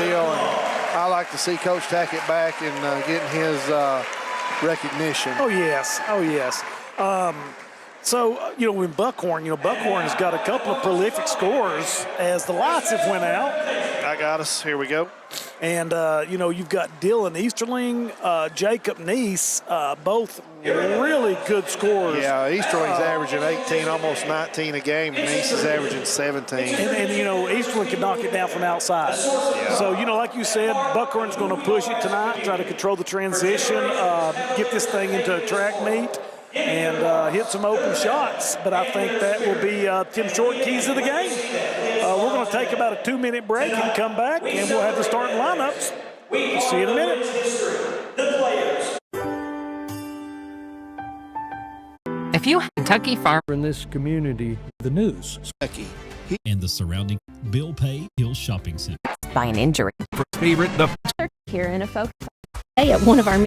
deal, and I like to see Coach Tackett back and getting his recognition. Oh, yes. Oh, yes. In Buckhorn, Buckhorn has got a couple of prolific scores as the lights have went out. I got us. Here we go. And, you've got Dylan Easterling, Jacob Neese, both really good scores. Yeah, Easterling's averaging 18, almost 19 a game. Neese is averaging 17. And Easterling can knock it down from outside. Yeah. So, like you said, Buckhorn's going to push it tonight, try to control the transition, get this thing into a track meet, and hit some open shots. But I think that will be Tim Short keys of the game. We're going to take about a 2-minute break and come back, and we'll have the starting lineups. We'll see you in a minute. If you Kentucky Farm in this community, the news. And the surrounding Bill Pay Hill Shopping Center. by an injury. Favorite Here in a focus day at one of our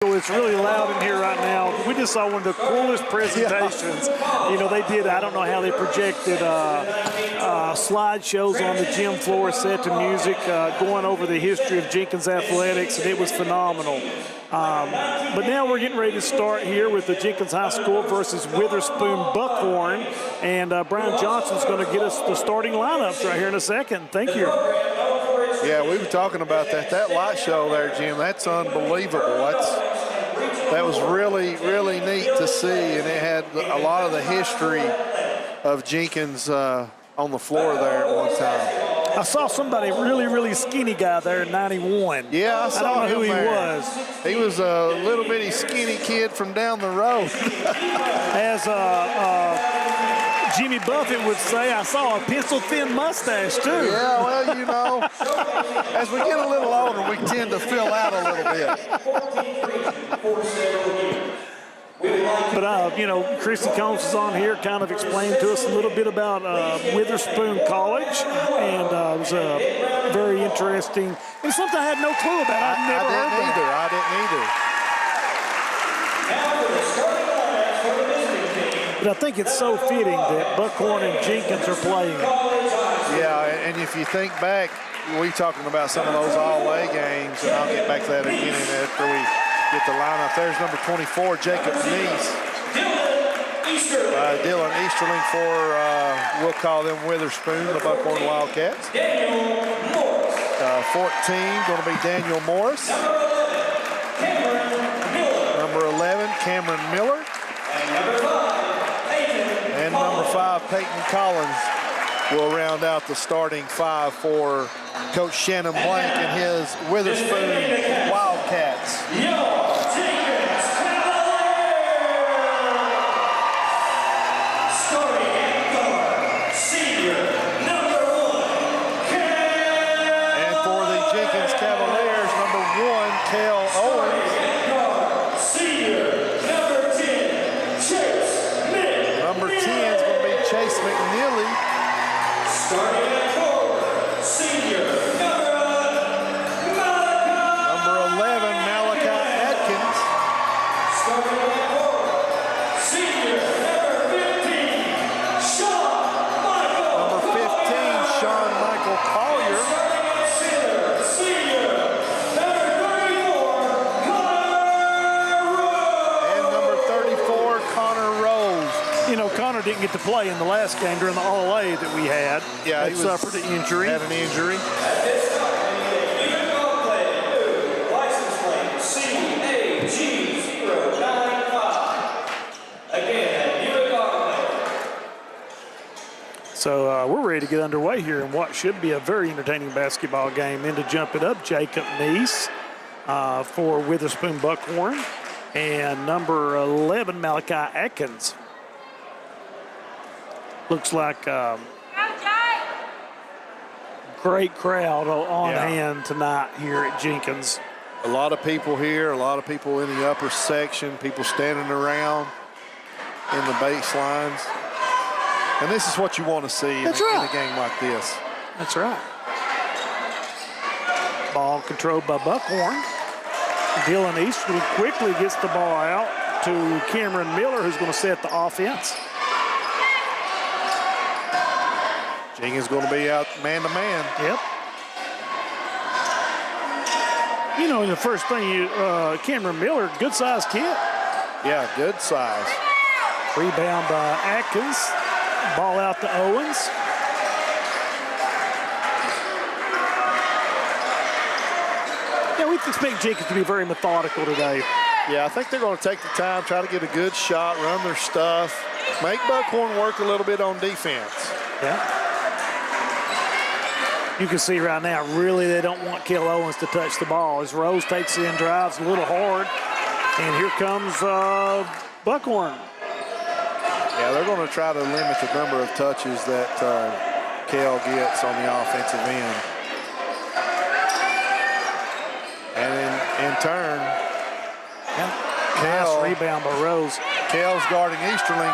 It's really loud in here right now. We just saw one of the coolest presentations. They did, I don't know how they projected slideshows on the gym floor set to music, going over the history of Jenkins athletics, and it was phenomenal. But now we're getting ready to start here with the Jenkins High School versus Witherspoon Buckhorn, and Brian Johnson's going to get us the starting lineups right here in a second. Thank you. Yeah, we were talking about that. That light show there, Jim, that's unbelievable. That was really, really neat to see, and it had a lot of the history of Jenkins on the floor there at one time. I saw somebody really, really skinny guy there in 91. Yeah, I saw don't know who he there. was. He was a little bitty skinny kid from down the road. As Jimmy Buffett would say, I saw a pencil-thin mustache, too. Yeah, well, as we get a little older, we tend to fill out a little bit. But, Christy Combs is on here, kind of explained to us a little bit about Witherspoon College, and it was very interesting. It's something I had no clue about. I didn't either. But I think it's so fitting that Buckhorn and Jenkins are playing. Yeah, and if you think back, we talking about some of those all-A games, and I'll get back to that again after we get the lineup. There's number 24, Jacob Neese. Dylan Easterling for, we'll call them Witherspoon, the Buckhorn Wildcats. 14, going to be Daniel Morris. Number 11, Cameron Miller. And number 5, Peyton Collins will round out the starting 5 for Coach Shannon Blank and his Witherspoon Wildcats. And for the Jenkins Cavaliers, number 1, Kel Owens. Number 10 is going to be Chase McNeely. Starting at forward, senior, Number 11, Malachi Atkins. starting at forward, senior, number 15, Sean Michael. Number 15, Sean Michael Collier. Starting at center, senior, number 34, Connor Rose. And number 34, Connor Rose. Connor didn't get to play in the last game during the All-A that we had. Yeah, he suffered an injury. Had an injury. At this time, uniform play, license plate CAG095. Again, uniform play. So we're ready to get underway here in what should be a very entertaining basketball game. And to jump it up, Jacob Neese for Witherspoon Buckhorn, and number 11, Malachi Atkins. Looks like great crowd on hand tonight here at Jenkins. A lot of people here, a lot of people in the upper section, people standing around in the baselines. And this is what you want to see in a game like this. That's right. Ball controlled by Buckhorn. Dylan Eastwood quickly gets the ball out to Cameron Miller, who's going to set the offense. Jenkins going to be out man-to-man. Yep. You know, the first thing, Cameron Miller, good-sized kid. Yeah, good size. Rebound by Atkins. Ball out to Owens. Yeah, we expect Jenkins to be very methodical today. Yeah, I think they're going to take the time, try to get a good shot, run their stuff, make Buckhorn work a little bit on defense. Yeah. You can see right now, really, they don't want Kel Owens to touch the ball. As Rose takes it in, drives a little hard, and here comes Buckhorn. Yeah, they're going to try to limit the number of touches that Kel gets on the offensive end. And in turn, Nice rebound by Rose. Kel's guarding Easterling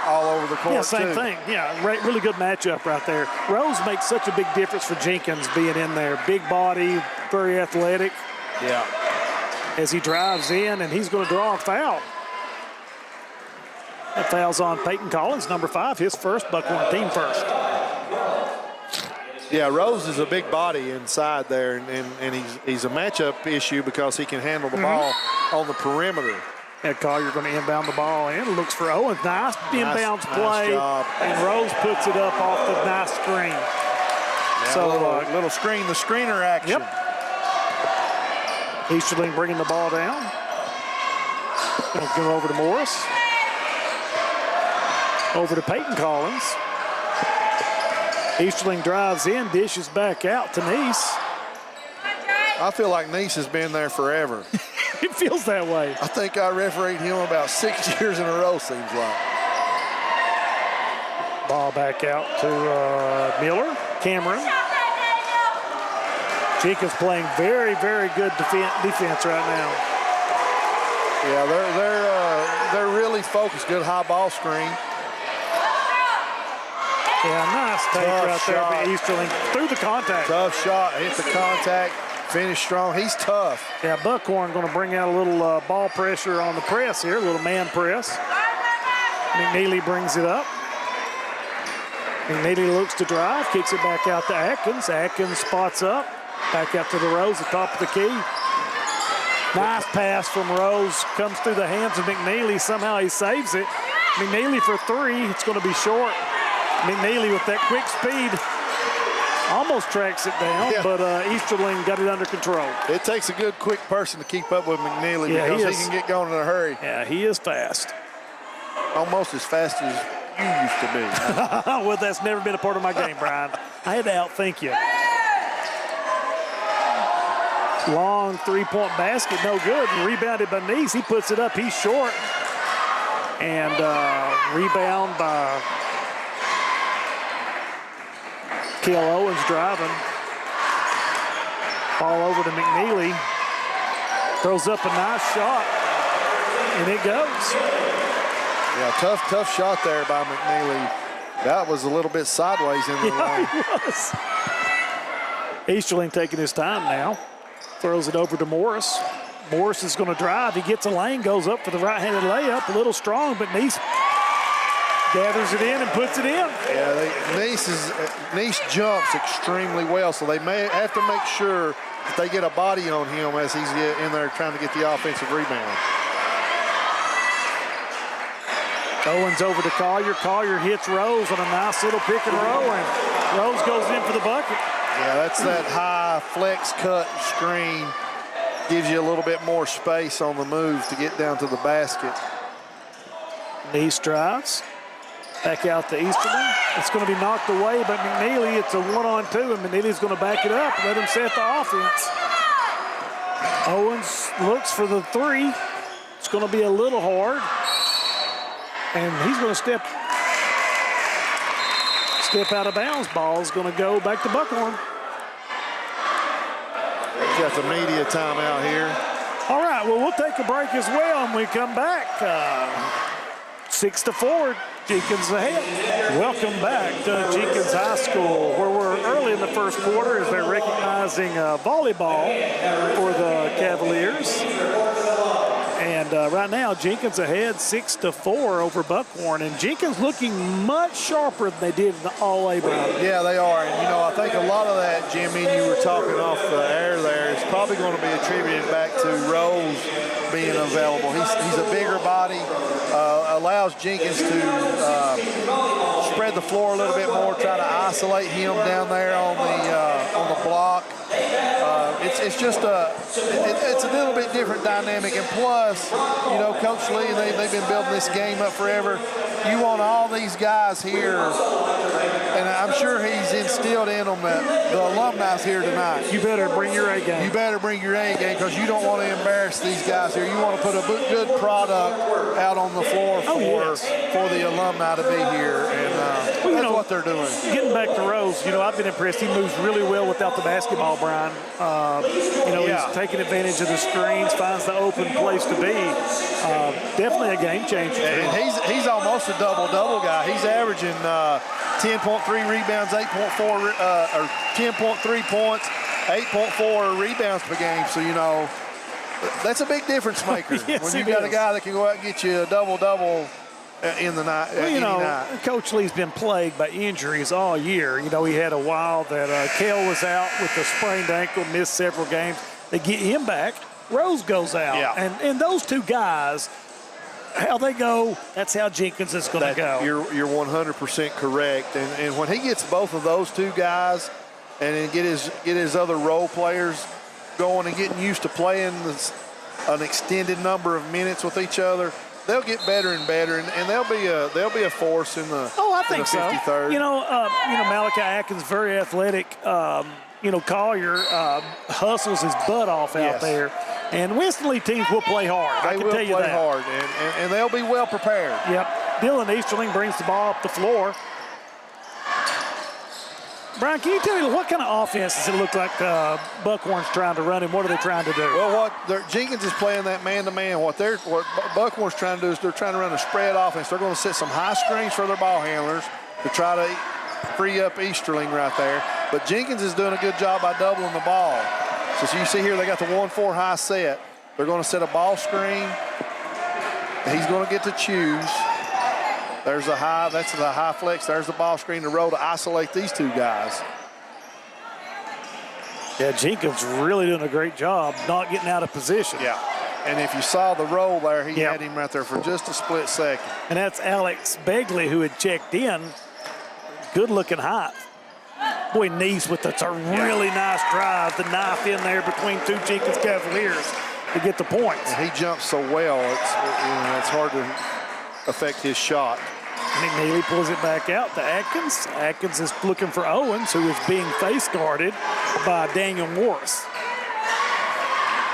all over the court, Yeah, same too. thing. Yeah, really good matchup right there. Rose makes such a big difference for Jenkins being in there. Big body, very athletic. Yeah. As he drives in, and he's going to draw a foul. That foul's on Peyton Collins, number 5, his first, Buckhorn team first. Yeah, Rose is a big body inside there, and he's a matchup issue because he can handle the ball on the perimeter. And Collier going to inbound the ball and looks for Owens. Nice inbounds play. Job. And Rose puts it up off the nice screen. Now So, little screen, the screener action. Yep. Easterling bringing the ball down. Going to go over to Morris. Over to Peyton Collins. Easterling drives in, dishes back out to Neese. I feel like Neese has been there forever. It feels that way. I think I refereed him about 6 years in a row, seems like. Ball back out to Miller. Cameron. Jenkins playing very, very good defense right now. Yeah, they're really focused. Good high ball screen. Yeah, nice take Tough right shot. there by Easterling. Through the contact. Tough shot, hit the contact, finish strong. He's tough. Yeah, Buckhorn going to bring out a little ball pressure on the press here, a little man press. McNeely brings it up. McNeely looks to drive, kicks it back out to Atkins. Atkins spots up, back out to the Rose, the top of the key. Nice pass from Rose, comes through the hands of McNeely. Somehow he saves it. McNeely for 3, it's going to be short. McNeely with that quick speed almost tracks it down, but Easterling got it under control. It takes a good, quick person to keep up with McNeely Yeah, because he can get going in a hurry. Yeah, he is fast. Almost as fast as you used to be. Well, that's never been a part of my game, Brian. I had to outthink you. Long three-point basket, no good. Rebounded by Neese. He puts it up. He's short. And rebound by Kel Owens driving. Ball over to McNeely. Throws up a nice shot. And it goes. Yeah, tough shot there by McNeely. That was a little bit sideways in the lane. Yeah, it was. Easterling taking his time now. Throws it over to Morris. Morris is going to drive. He gets a lane, goes up for the right-handed layup. A little strong, but Neese gathers it in and puts it in. Yeah, Neese jumps extremely well, so they may have to make sure that they get a body on him as he's in there trying to get the offensive rebound. Owens over to Collier. Collier hits Rose on a nice little pick and roll, and Rose goes in for the bucket. Yeah, that's that high flex cut screen. Gives you a little bit more space on the move to get down to the basket. Neese drives. Back out to Easterling. It's going to be knocked away by McNeely. It's a 1-on-2, and McNeely's going to back it up, let him set the offense. Owens looks for the 3. It's going to be a little hard. And he's going to step out of bounds. Ball's going to go back to Buckhorn. Got the media timeout here. All right, well, we'll take a break as well, and we come back. 6-4, Jenkins ahead. Welcome back to Jenkins High School, where we're early in the first quarter as they're recognizing volleyball for the Cavaliers. And right now, Jenkins ahead 6-4 over Buckhorn. And Jenkins looking much sharper than they did in the All-A, Brian. Yeah, they are. And, I think a lot of that, Jimmy, you were talking off the air there, is probably going to be attributed back to Rose being available. He's a bigger body, allows Jenkins to spread the floor a little bit more, try to isolate him down there on the block. It's just it's a little bit different dynamic, and plus, Coach Lee, they've been building this game up forever. You want all these guys here, and I'm sure he's instilled in them that the alumni's here tonight. You better bring your A game. You better bring your A game because you don't want to embarrass these guys here. You want to put a good product out on the floor for the alumni to be here, and that's what they're doing. Getting back to Rose, I've been impressed. He moves really well without the basketball, Brian. He's taking advantage of the screens, finds the open place to be. Definitely a game changer. And he's almost a double-double guy. He's averaging 10.3 rebounds, 8.4 or 10.3 points, 8.4 rebounds per game. So that's a big difference maker Yes, when you got a guy that can go out and get you a double-double in the night. Well, Coach Lee's been plagued by injuries all year. He had a while that Cale was out with a sprained ankle, missed several games. They get him back. Rose goes out. Yeah. And those two guys, how they go, that's how Jenkins is going to go. You're 100% correct. And when he gets both of those two guys and then get his other role players going and getting used to playing an extended number of minutes with each other, they'll get better and better, and they'll be a force in the. Oh, I think 53rd. So. Malachi Atkins, very athletic. Collier hustles his butt off out there, and Winston Lee teams will play hard. I can tell you that. They will play hard, and they'll be well prepared. Yep. Dylan Easterling brings the ball up the floor. Brian, can you tell me what kind of offense does it look like Buckhorn's trying to run, and what are they trying to do? Well, Jenkins is playing that man-to-man. What Buckhorn's trying to do is they're trying to run a spread offense. They're going to set some high screens for their ball handlers to try to free up Easterling right there. But Jenkins is doing a good job by doubling the ball. So you see here, they got the 1-4 high set. They're going to set a ball screen. He's going to get to choose. That's the high flex. There's the ball screen to roll to isolate these two guys. Yeah, Jenkins really doing a great job not getting out of position. Yeah. And if you saw the roll there, he had him right there for just a split second. And that's Alex Begley who had checked in. Good-looking height. Boy, Neese with a really nice drive. The knife in there between two Jenkins Cavaliers to get the points. And he jumps so well, it's hard to affect his shot. McNeely pulls it back out to Atkins. Atkins is looking for Owens, who is being face guarded by Daniel Morris.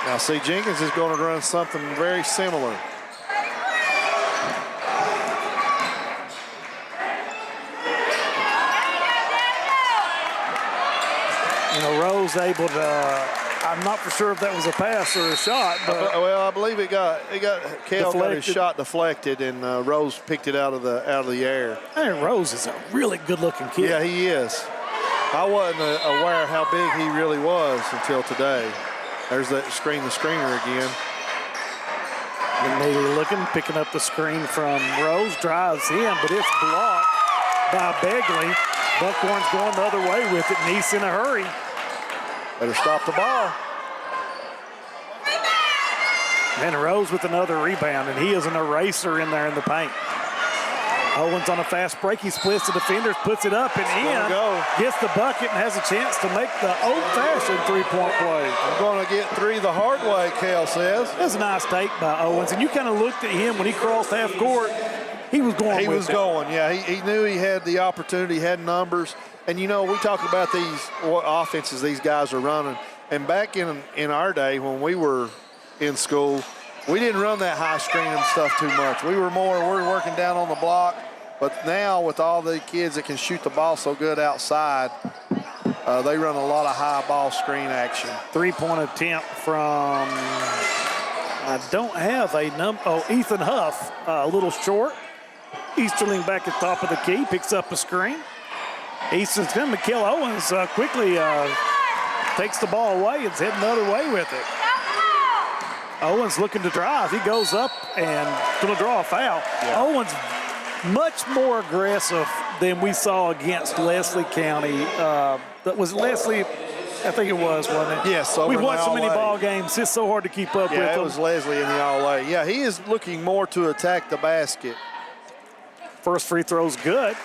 Now, see, Jenkins is going to run something very similar. Rose able to, I'm not for sure if that was a pass or a shot, but well, I believe Cale got his shot deflected, and Rose picked it out of the air. Hey, Rose is a really good-looking kid. Yeah, he is. I wasn't aware how big he really was until today. There's that the screener again. McNeely looking, picking up the screen from Rose, drives in, but it's blocked by Begley. Buckhorn's going the other way with it. Neese in a hurry. Better stop the ball. And Rose with another rebound, and he is an eraser in there in the paint. Owens on a fast break. He splits the defenders, puts it up and in. Gets the bucket and has a chance to make the old-fashioned three-point play. I'm going to get three the hard way, Cale says. That's a nice take by Owens. And you kind of looked at him when he crossed half court. He was going He was going, yeah. He knew he had the opportunity, he had numbers. And, we talk about what offenses these guys are running. And back in our day when we were in school, we didn't run that high screen and stuff too much. We're working down on the block. But now with all the kids that can shoot the ball so good outside, they run a lot of high ball screen action. Three-point attempt from, I don't have a number. Oh, Ethan Huff, a little short. Easterling back at the top of the key, picks up a screen. Easton's going to kill Owens quickly, takes the ball away and is heading the other way with it. Owens looking to drive. He goes up and going to draw a foul. Yeah. Owens much more aggressive than we saw against Leslie County. That was Leslie I think it was, wasn't it? Yes, over We've in the watched so many All-A. ball games. It's so hard to keep up with Yeah, it them. was Leslie in the All-A. Yeah, he is looking more to attack the basket. First free throw's good.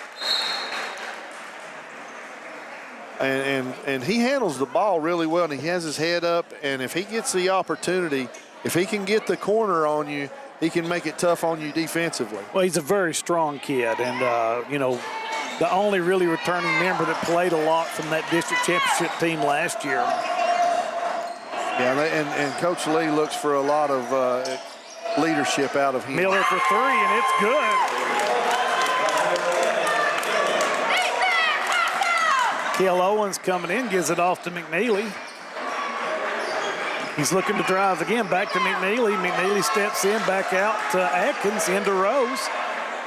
And he handles the ball really well, and he has his head up, and if he gets the opportunity, if he can get the corner on you, he can make it tough on you defensively. Well, he's a very strong kid, and, you know, the only really returning member that played a lot from that district championship team last year. Yeah, and Coach Lee looks for a lot of leadership out of him. Miller for three, and it's good. Kel Owens coming in, gives it off to McNeely. He's looking to drive again, back to McNeely. McNeely steps in, back out to Atkins, into Rose.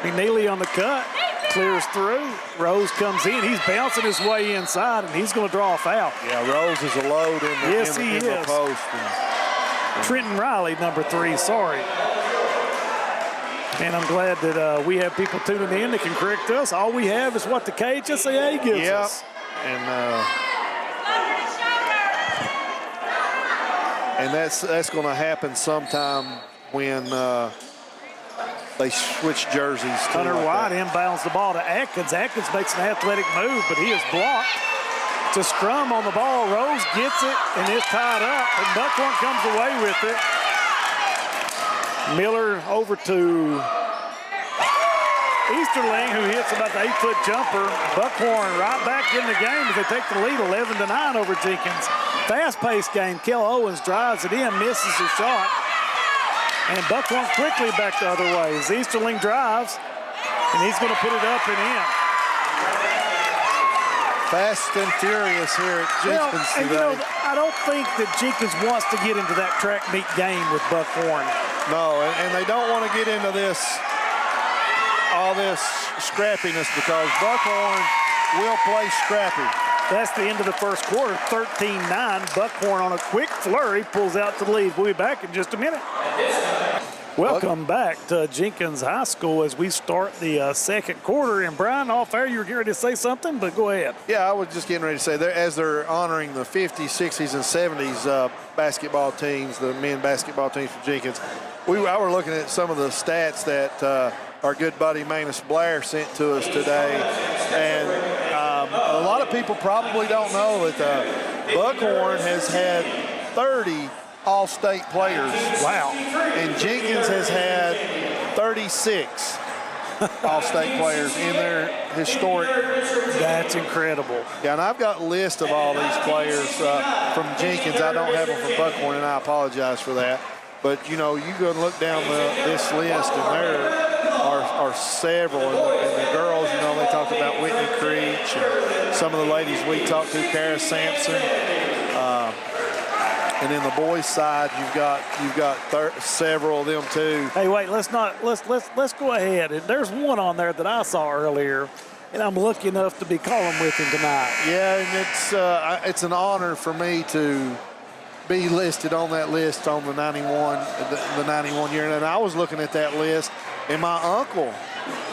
McNeely on the cut, clears through. Rose comes in, he's bouncing his way inside, and he's going to draw a foul. Yeah, Rose is a load in the, Yes, in he the is. post. Trenton Riley, number 3, sorry. And I'm glad that we have people tuning in that can correct us. All we have is what the KHSAA gives us. And that's going to happen sometime when they switch jerseys. Hunter White inbounds the ball to Atkins. Atkins makes an athletic move, but he is blocked. It's a scrum on the ball. Rose gets it, and it's tied up, and Buckhorn comes away with it. Miller over to Easterling, who hits about the 8-foot jumper. Buckhorn right back in the game as they take the lead 11-9 over Jenkins. Fast-paced game. Kel Owens drives it in, misses the shot. And Buckhorn quickly back the other way as Easterling drives, and he's going to put it up and in. Fast and furious here at Jenkins and today. you know, I don't think that Jenkins wants to get into that track meet game with Buckhorn. No, and they don't want to get into all this scrappiness because Buckhorn will play scrappy. That's the end of the first quarter, 13-9. Buckhorn on a quick flurry pulls out the lead. We'll be back in just a minute. Welcome back to Jenkins High School as we start the second quarter. And Brian, off air, you were getting ready to say something, but go ahead. Yeah, I was just getting ready to say, as they're honoring the 50s, 60s, and 70s basketball teams, the men basketball teams for Jenkins, I were looking at some of the stats that our good buddy Manus Blair sent to us today. And a lot of people probably don't know that Buckhorn has had 30 all-state players. Wow. And Jenkins has had 36 all-state players in their historic. That's incredible. Yeah, and I've got a list of all these players from Jenkins. I don't have them for Buckhorn, and I apologize for that. But, you know, you go and look down this list, and there are several. And the girls, you know, they talked about Whitney Creech and some of the ladies we talked to, Kara Sampson. And then the boys' side, you've got several of them too. Hey, wait, let's go ahead. And there's one on there that I saw earlier, and I'm lucky enough to be calling with him tonight. Yeah, and it's an honor for me to be listed on that list on the 91 year. And I was looking at that list, and my uncle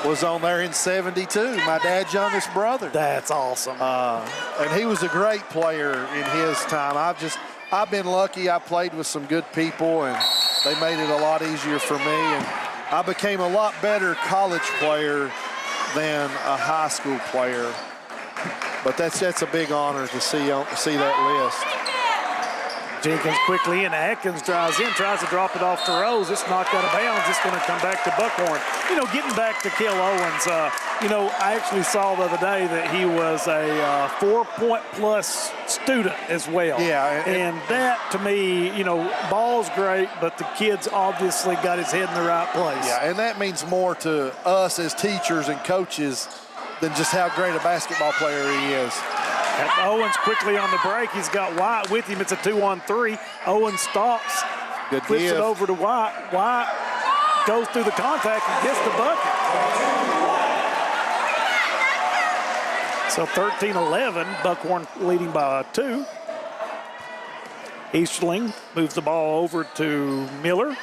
was on there in 72, my dad's youngest brother. That's awesome. And he was a great player in his time. I've been lucky. I played with some good people, and they made it a lot easier for me. And I became a lot better college player than a high school player. But that's a big honor to see that list. Jenkins quickly in. Atkins drives in, tries to drop it off to Rose. It's knocked out of bounds. It's going to come back to Buckhorn. You know, getting back to Kel Owens, you know, I actually saw the other day that he was a 4-point-plus student as well. Yeah. And that, to me, you know, ball's great, but the kid's obviously got his head in the right place. Yeah, and that means more to us as teachers and coaches than just how great a basketball player he is. And Owens quickly on the break. He's got White with him. It's a 2-on-3. Owens stops, Good flips give. it over to White. White goes through the contact and gets the bucket. So 13-11, Buckhorn leading by 2. Easterling moves the ball over to Miller.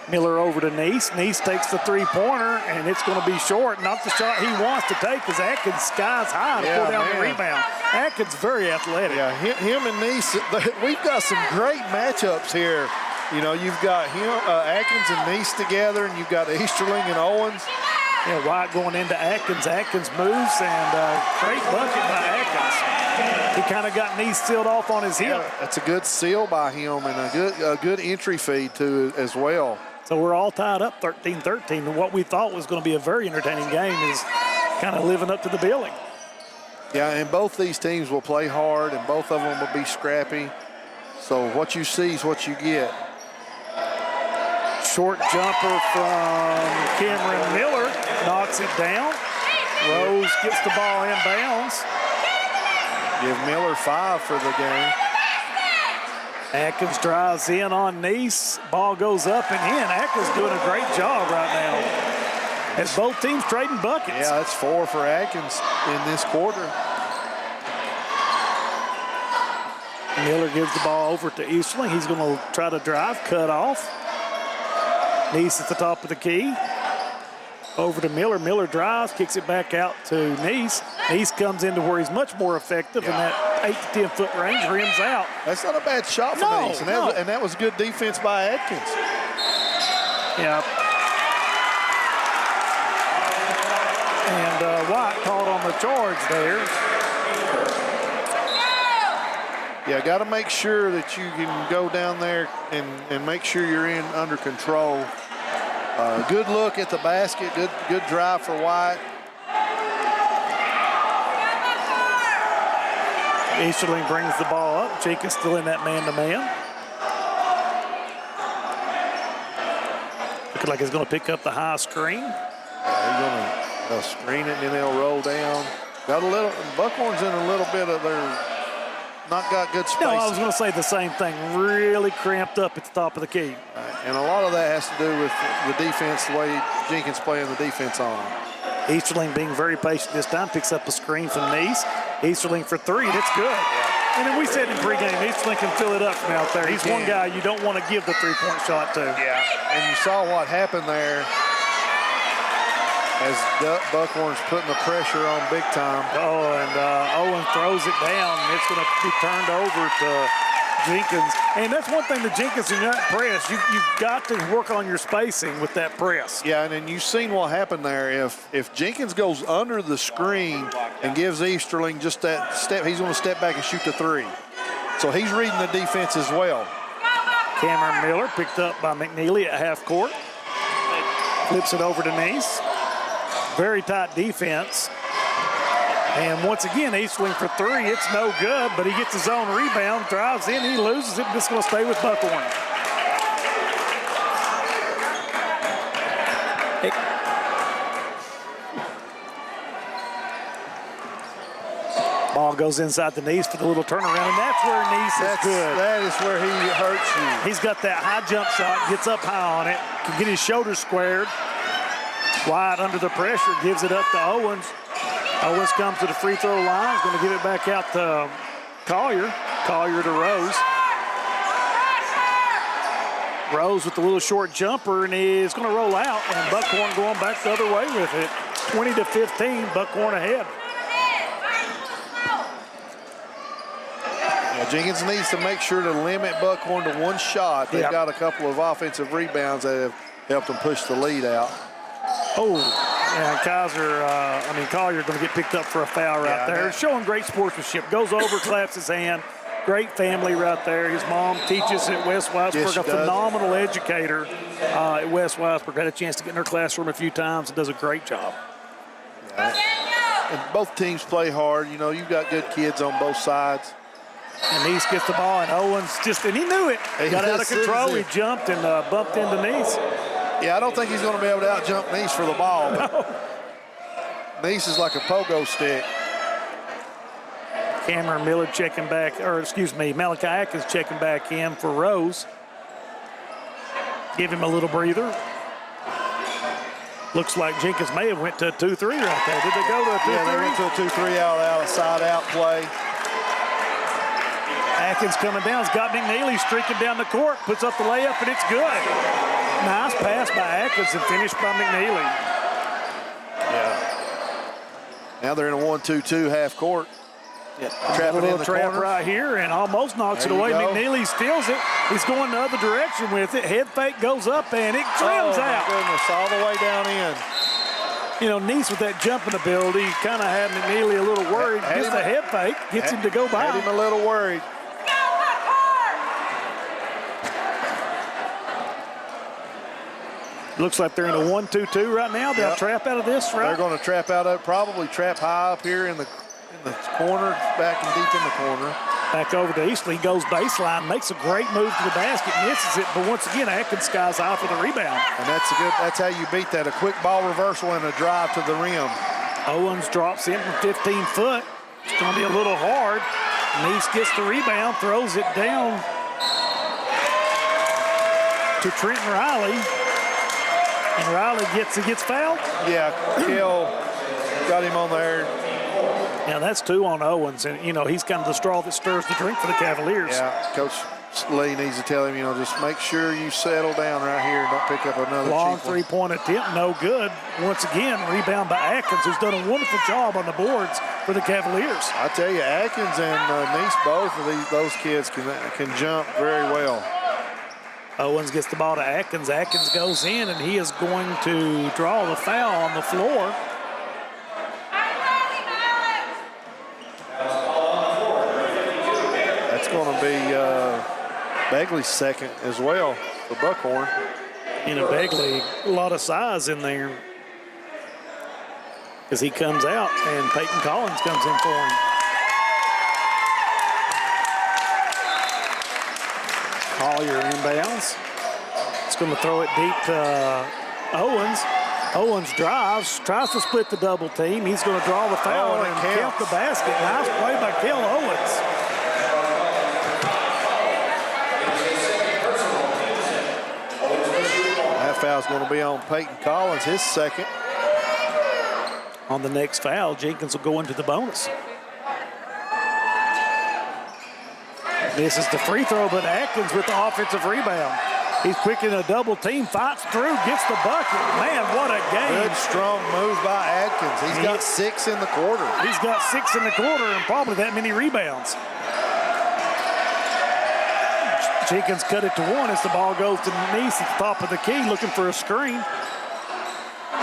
Miller over to Neese. Neese takes the three-pointer, and it's going to be short. Not the shot he wants to take because Atkins skies high to pull down the rebound. Atkins very athletic. Yeah, him and Neese, we've got some great matchups here. You know, you've got him, Atkins and Neese together, and you've got Easterling and Owens. Yeah, White going into Atkins. Atkins moves, and great bucket by Atkins. He kind of got Neese sealed off on his hip. Yeah, that's a good seal by him and a good entry feed too as well. So we're all tied up 13-13. And what we thought was going to be a very entertaining game is kind of living up to the billing. Yeah, and both these teams will play hard, and both of them will be scrappy. So what you see is what you get. Short jumper from Cameron Miller knocks it down. Rose gets the ball inbounds. Give Miller 5 for the game. Atkins drives in on Neese. Ball goes up and in. Atkins doing a great job right now as both teams trading buckets. Yeah, that's 4 for Atkins in this quarter. Miller gives the ball over to Easterling. He's going to try to drive, cut off. Neese at the top of the key. Over to Miller. Miller drives, kicks it back out to Neese. Neese comes into where he's much more effective in that 8 to 10 foot range, rims out. That's not a bad shot for Neese, and that was good defense by Atkins. Yeah. And White called on the charge there. Yeah, got to make sure that you can go down there and make sure you're in under control. Good look at the basket, good drive for White. Easterling brings the ball up. Jenkins still in that man-to-man. Looking like he's going to pick up the high screen. He's going to screen it and then they'll roll down. Buckhorn's in a little bit of not got good space. No, I was going to say the same thing. Really cramped up at the top of the key. And a lot of that has to do with the defense, the way Jenkins playing the defense on him. Easterling being very patient this time, picks up a screen from Neese. Easterling for 3, that's good. And then we said in pregame, Easterling can fill it up from out there. He's one guy you don't want to give the three-point shot to. Yeah, and you saw what happened there as Buckhorn's putting the pressure on big time. Oh, and Owen throws it down. It's going to be turned over to Jenkins. And that's one thing that Jenkins in that press, you've got to work on your spacing with that press. Yeah, and then you've seen what happened there. If Jenkins goes under the screen and gives Easterling just that step, he's going to step back and shoot the 3. So he's reading the defense as well. Cameron Miller picked up by McNeely at half court. Flips it over to Neese. Very tight defense. And once again, Easterling for 3. It's no good, but he gets his own rebound, drives in, he loses it, and it's going to stay with Buckhorn. Ball goes inside the Neese for the little turnaround, and that's where Neese is good. That is where he hurts you. He's got that high jump shot, gets up high on it, can get his shoulders squared. White under the pressure, gives it up to Owens. Owens comes to the free throw line. He's going to give it back out to Collier. Collier to Rose. Rose with the little short jumper, and he's going to roll out. And Buckhorn going back the other way with it. 20-15, Buckhorn ahead. Yeah, Jenkins needs to make sure to limit Buckhorn to 1 shot. They've got a couple of offensive rebounds that have helped them push the lead out. Oh, and Collier going to get picked up for a foul right there. Showing great sportsmanship. Goes over, claps his hand. Great family right there. His mom teaches at West Weisberg, a phenomenal educator at West Weisberg. Had a chance to get in her classroom a few times and does a great job. Yeah. And both teams play hard. You know, you've got good kids on both sides. And Neese gets the ball, and Owens and he knew it. He got out of control. He jumped and bumped into Neese. Yeah, I don't think he's going to be able to out-jump Neese for the ball. No. Neese is like a pogo stick. Cameron Miller checking back, Malachi Atkins checking back in for Rose. Give him a little breather. Looks like Jenkins may have went to a 2-3 right there. Did they go to a 2-3? Yeah, they went to a 2-3 out a side-out play. Atkins coming down. He's got McNeely streaking down the court. Puts up the layup, and it's good. Nice pass by Atkins and finished by McNeely. Yeah. Now they're in a 1-2-2 half court. Yeah. Trapping A little in the trap corner. right here and almost knocks There it you away. go. McNeely steals it. He's going the other direction with it. Head fake goes up and it trims Oh, my out. goodness, all the way down in. You know, Neese with that jumping ability kind of had McNeely a little worried. Had Gets him- the head fake, gets him to go by. Had him a little worried. Looks like they're in a 1-2-2 right now. They'll Yep. trap out of this, right? They're going to trap out of, probably trap high up here in the corner, back and deep in the corner. Back over to Eastley, goes baseline, makes a great move to the basket, misses it, but once again, Atkins skies high for the rebound. And that's how you beat that, a quick ball reversal and a drive to the rim. Owens drops in from 15 foot. It's going to be a little hard. Neese gets the rebound, throws it down to Trenton Riley. And Riley gets fouled. Yeah, Kell got him on there. Now that's 2 on Owens, and you know he's kind of the straw that stirs the drink for the Cavaliers. Yeah, Coach Lee needs to tell him, just make sure you settle down right here and don't pick up another Long cheap one. three-point attempt, no good. Once again, rebound by Atkins, who's done a wonderful job on the boards for the Cavaliers. I tell you, Atkins and Neese, both of those kids can jump very well. Owens gets the ball to Atkins. Atkins goes in, and he is going to draw the foul on the floor. That's going to be Begley's second as well for Buckhorn. Begley, a lot of size in there. As he comes out, and Peyton Collins comes in for him. Collier inbounds. It's going to throw it deep to Owens. Owens drives, tries to split the double team. He's going to draw the foul Oh, and it and count counts. the basket. Nice play by Kel Owens. That foul's going to be on Peyton Collins, his second. On the next foul, Jenkins will go into the bonus. This is the free throw, but Atkins with the offensive rebound. He's quick in a double team, fights through, gets the bucket. Man, what a game. Good, strong move by Atkins. He's got 6 in the quarter. He's got 6 in the quarter and probably that many rebounds. Jenkins cut it to 1 as the ball goes to Neese at the top of the key, looking for a screen.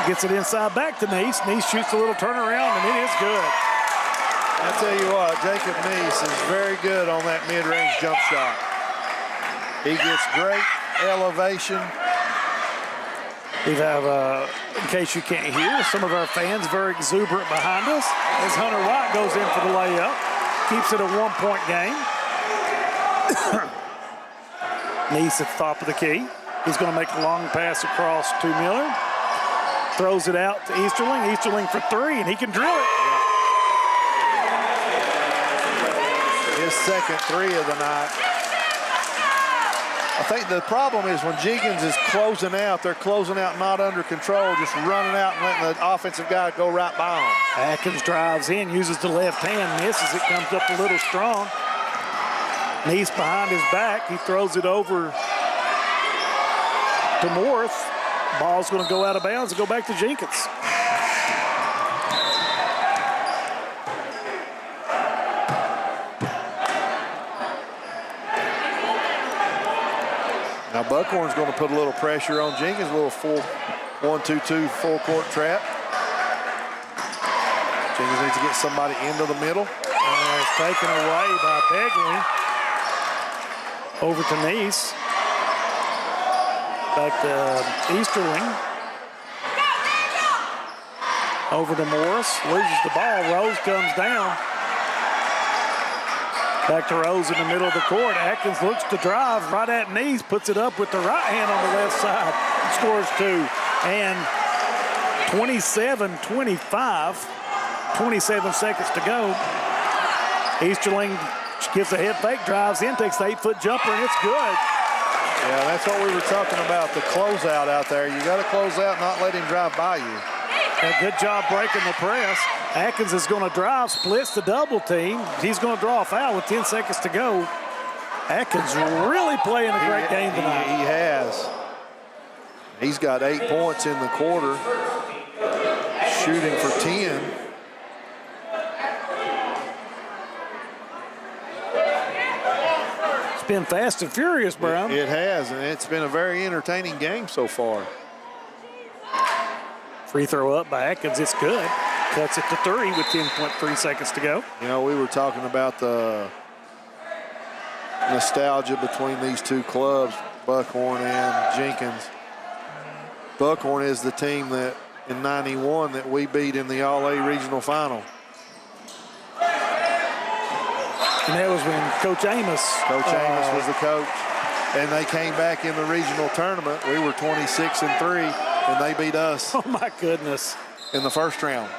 Gets it inside back to Neese. Neese shoots a little turnaround, and it is good. I tell you what, Jacob Neese is very good on that mid-range jump shot. He gets great elevation. We have, in case you can't hear, some of our fans very exuberant behind us as Hunter White goes in for the layup. Keeps it a 1-point game. Neese at the top of the key. He's going to make a long pass across to Miller. Throws it out to Easterling. Easterling for 3, and he can drill it. His second 3 of the night. I think the problem is when Jenkins is closing out, they're closing out not under control, just running out and letting the offensive guy go right by him. Atkins drives in, uses the left hand, misses it, comes up a little strong. Neese behind his back. He throws it over to Morris. Ball's going to go out of bounds and go back to Jenkins. Now Buckhorn's going to put a little pressure on Jenkins, a little full 1-2-2 full court trap. Jenkins needs to get somebody into the middle. And it's taken away by Begley. Over to Neese. Back to Easterling. Over to Morris. Loses the ball. Rose comes down. Back to Rose in the middle of the court. Atkins looks to drive right at Neese. Puts it up with the right hand on the left side. Scores 2. And 27-25. 27 seconds to go. Easterling gives a head fake, drives in, takes the 8-foot jumper, and it's good. Yeah, that's what we were talking about, the closeout out there. You got to close out, not let him drive by you. A good job breaking the press. Atkins is going to drive, splits the double team. He's going to draw a foul with 10 seconds to go. Atkins really playing a great game tonight. He has. He's got 8 points in the quarter, shooting for 10. It's been fast and furious, Brown. It has, and it's been a very entertaining game so far. Free throw up by Atkins. It's good. Cuts it to 3 with 10.3 seconds to go. You know, we were talking about the nostalgia between these two clubs, Buckhorn and Jenkins. Buckhorn is the team that in '91 that we beat in the All-A regional final. And that was when Coach Amos. Coach Amos was the coach, and they came back in the regional tournament. We were 26-3, and they beat us Oh, my goodness. in the first round.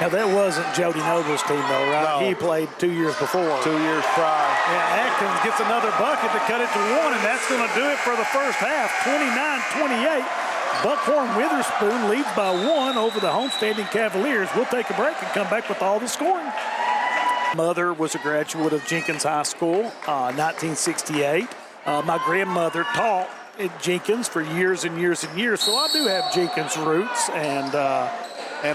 Now, that wasn't Jody Noble's team, though, right? No. He played 2 years before. 2 years prior. Yeah, Atkins gets another bucket to cut it to 1, and that's going to do it for the first half, 29-28. Buckhorn Witherspoon leads by 1 over the homestanding Cavaliers. We'll take a break and come back with all the scoring. Mother was a graduate of Jenkins High School, 1968. My grandmother taught at Jenkins for years and years and years, so I do have Jenkins roots, and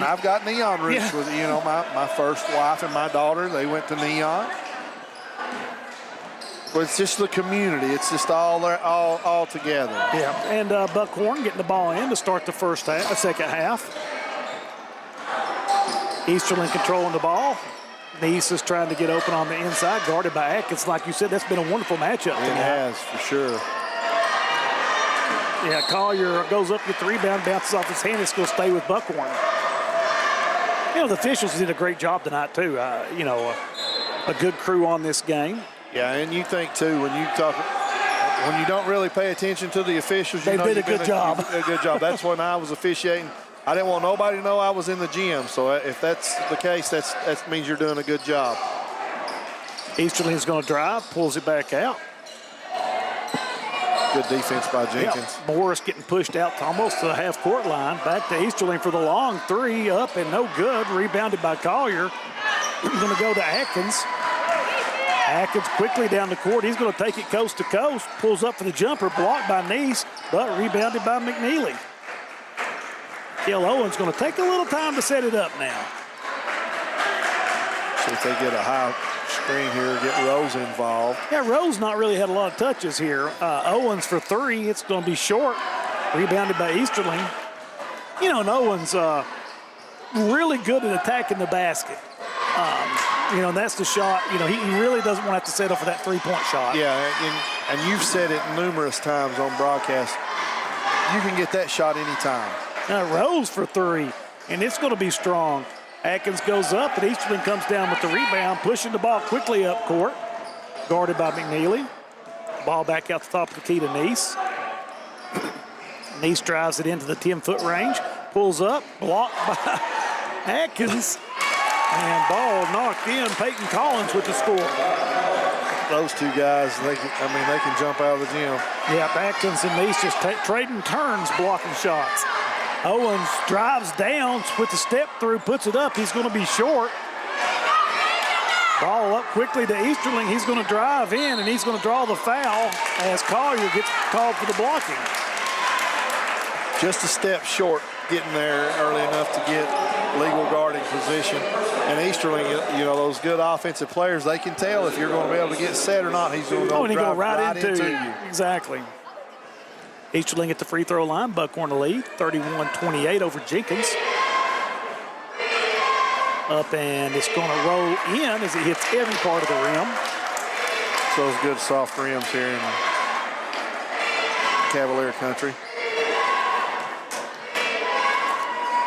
I've got Neon roots Yeah. with, you know, my first wife and my daughter, they went to Neon. But it's just the community. It's just all there, all together. yeah. And Buckhorn getting the ball in to start the second half. Easterling controlling the ball. Neese is trying to get open on the inside, guarded by Atkins. Like you said, that's been a wonderful matchup It tonight. has, for sure. Yeah, Collier goes up, gets the rebound, bounces off his hand. It's going to stay with Buckhorn. You know, the officials did a great job tonight, too. You know, a good crew on this game. Yeah, and you think, too, when you don't really pay attention to the officials, They did a good job. You did a good job. That's when I was officiating. I didn't want nobody to know I was in the gym. So if that's the case, that means you're doing a good job. Easterling's going to drive, pulls it back out. Good defense by Jenkins. Yeah, Morris getting pushed out to almost to the half-court line. Back to Easterling for the long three, up and no good. Rebounded by Collier. Going to go to Atkins. Atkins quickly down the court. He's going to take it coast to coast. Pulls up for the jumper, blocked by Neese, but rebounded by McNeely. Gil Owens going to take a little time to set it up now. See if they get a high screen here, get Rose involved. Yeah, Rose not really had a lot of touches here. Owens for three. It's going to be short. Rebounded by Easterling. You know, and Owens really good at attacking the basket. You know, that's the shot. You know, he really doesn't want to have to settle for that three-point shot. Yeah, and you've said it numerous times on broadcast. You can get that shot anytime. Now Rose for three, and it's going to be strong. Atkins goes up, and Easterling comes down with the rebound, pushing the ball quickly up court. Guarded by McNeely. Ball back out the top of the key to Neese. Neese drives it into the 10-foot range, pulls up, blocked by Atkins, and ball knocked in. Peyton Collins with the score. Those two guys, they can jump out of the gym. Yeah, Atkins and Neese just trading turns, blocking shots. Owens drives down with the step through, puts it up. He's going to be short. Ball up quickly to Easterling. He's going to drive in, and he's going to draw the foul as Collier gets called for the blocking. Just a step short getting there early enough to get legal guarding position. And Easterling, you know, those good offensive players, they can tell if you're going to be able to get set or not. He's going to and he drive go right into you. Exactly. Easterling at the free throw line. Buckhorn to lead, 31-28 over Jenkins. Up, and it's going to roll in as it hits every part of the rim. Those good soft rims here in Cavalier country.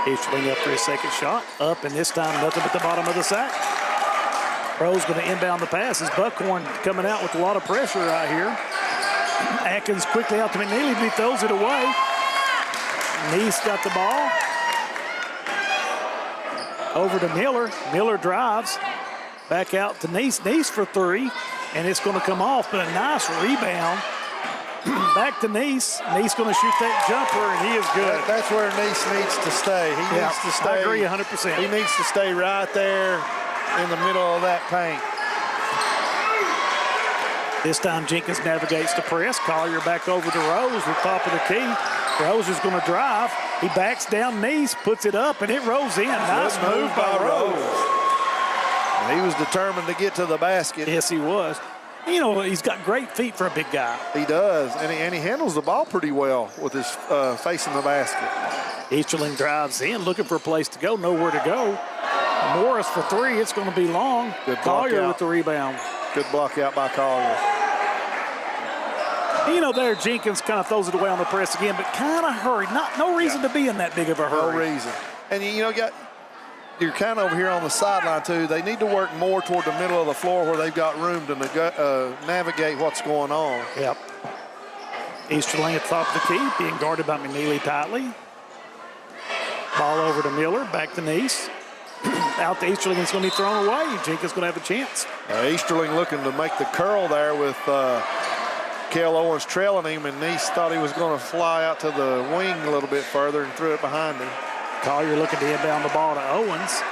Easterling up for his second shot. Up, and this time nothing but the bottom of the sack. Rose going to inbound the pass as Buckhorn coming out with a lot of pressure right here. Atkins quickly out to McNeely, but he throws it away. Neese got the ball. Over to Miller. Miller drives. Back out to Neese. Neese for three, and it's going to come off, but a nice rebound. Back to Neese. Neese going to shoot that jumper, and he is good. That's where Neese needs to stay. He needs to stay. I agree 100%. He needs to stay right there in the middle of that paint. This time Jenkins navigates the press. Collier back over to Rose at the top of the key. Rose is going to drive. He backs down Neese, puts it up, and it rolls in. Nice move by Rose. He was determined to get to the basket. Yes, he was. You know, he's got great feet for a big guy. He does, and he handles the ball pretty well with his facing the basket. Easterling drives in, looking for a place to go, nowhere to go. Morris for three, it's going to be long. Good block Collier out. with the rebound. Good block out by Collier. You know, there Jenkins kind of throws it away on the press again, but kind of hurried. No reason to be in that big of a No hurry. reason. And you're kind of over here on the sideline too. They need to work more toward the middle of the floor where they've got room to navigate what's going on. Yep. Easterling at the top of the key, being guarded by McNeely tightly. Ball over to Miller, back to Neese. Out to Easterling, it's going to be thrown away. Jenkins going to have a chance. Easterling looking to make the curl there with Cale Owens trailing him, and Neese thought he was going to fly out to the wing a little bit further and threw it behind him. Collier looking to inbound the ball to Owens.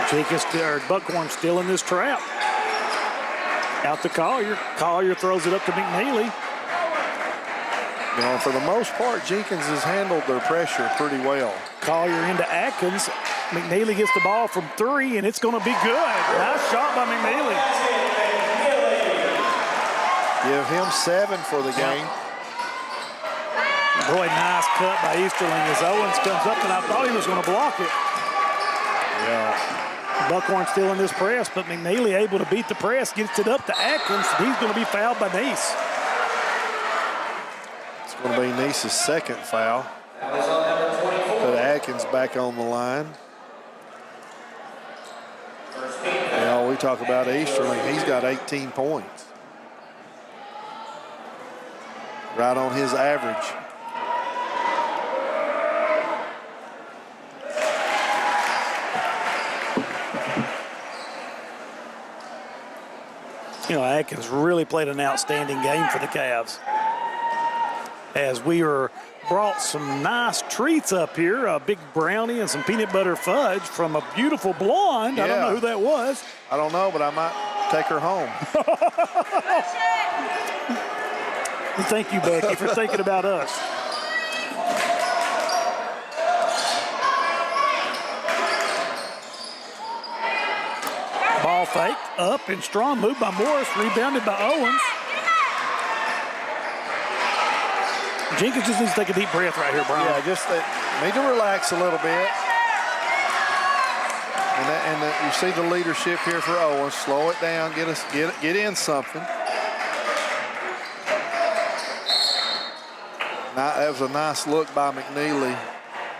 Jenkins, Buckhorn still in this trap. Out to Collier. Collier throws it up to McNeely. For the most part, Jenkins has handled their pressure pretty well. Collier into Atkins. McNeely gets the ball from three, and it's going to be good. Nice shot by McNeely. Give him 7 for the game. Boy, nice cut by Easterling as Owens comes up, and I thought he was going to block it. Yeah. Buckhorn still in this press, but McNeely able to beat the press, gets it up to Atkins. He's going to be fouled by Neese. It's going to be Neese's second foul. Put Atkins back on the line. We talk about Easterling. He's got 18 points. Right on his average. Atkins really played an outstanding game for the Cavs. As we brought some nice treats up here, a big brownie and some peanut butter fudge from a beautiful blonde. I don't know who that was. I don't know, but I might take her home. Thank you, Becky, for thinking about us. Ball fake, up and strong move by Morris, rebounded by Owens. Jenkins just needs to take a deep breath right here, Brian. Yeah, just need to relax a little bit. And you see the leadership here for Owens. Slow it down, get in something. That was a nice look by McNeely.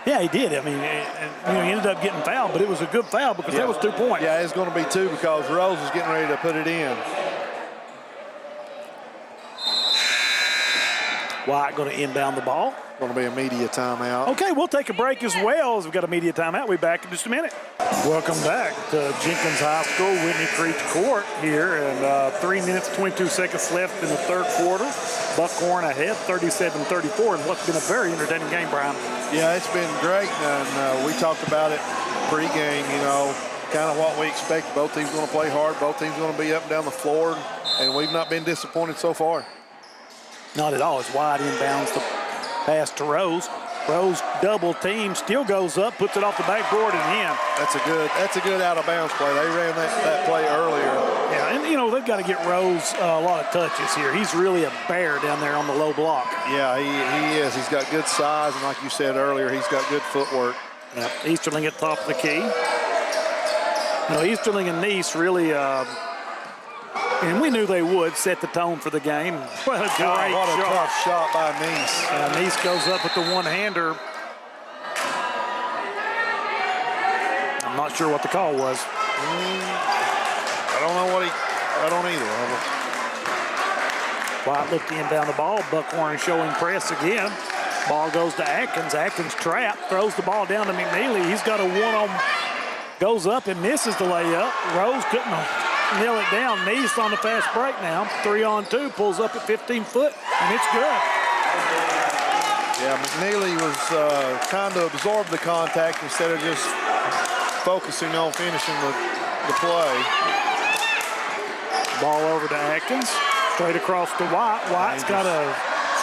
Yeah, he did. I mean, he ended up getting fouled, but it was a good foul because that was 2 points. Yeah, it's going to be 2 because Rose is getting ready to put it in. White going to inbound the ball. Going to be a media timeout. Okay, we'll take a break as well as we've got a media timeout. We'll be back in just a minute. Welcome back to Jenkins High School, Whitney Creek Court here, and 3 minutes, 22 seconds left in the third quarter. Buckhorn ahead, 37-34, and what's been a very entertaining game, Brian. Yeah, it's been great, and we talked about it pregame, kind of what we expect. Both teams going to play hard. Both teams going to be up and down the floor, and we've not been disappointed so far. Not at all. It's wide inbounds the pass to Rose. Rose double team, still goes up, puts it off the backboard and in. That's a good out of bounds play. They ran that play earlier. Yeah, and they've got to get Rose a lot of touches here. He's really a bear down there on the low block. Yeah, he is. He's got good size, and like you said earlier, he's got good footwork. Yeah, Easterling at the top of the key. Easterling and Neese really, and we knew they would set the tone for the game. What a great what a shot. tough shot by Neese. Neese goes up with the one-hander. I'm not sure what the call was. I don't know I don't either. White looked to inbound the ball. Buckhorn showing press again. Ball goes to Atkins. Atkins trap, throws the ball down to McNeely. He's got a one-on, goes up and misses the layup. Rose couldn't nail it down. Neese on the fast break now. 3-on-2, pulls up at 15 foot, and it's good. Yeah, McNeely was trying to absorb the contact instead of just focusing on finishing the play. Ball over to Atkins. Straight across to White. White's got a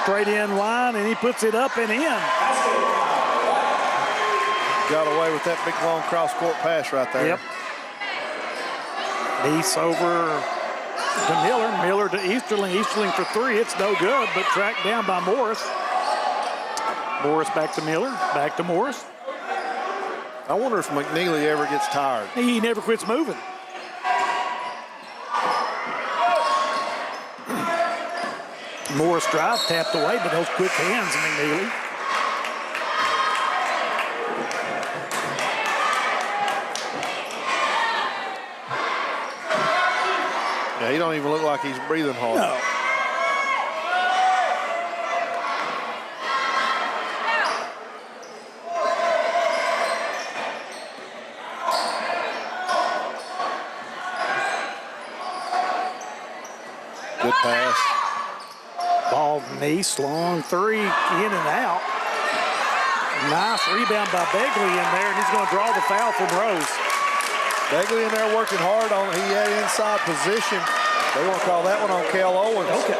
straight in line, and he puts it up and in. Got away with that big long cross court pass right there. Yep. Neese over to Miller. Miller to Easterling. Easterling for three. It's no good, but tracked down by Morris. Morris back to Miller. Back to Morris. I wonder if McNeely ever gets tired. He never quits moving. Morris drive tapped away, but those quick hands, McNeely. Yeah, he don't even look like he's breathing hard. No. Good pass. Ball Neese, long three, in and out. Nice rebound by Begley in there, and he's going to draw the foul from Rose. Begley in there working hard on. He had inside position. They want to call that one on Kel Owens. Okay.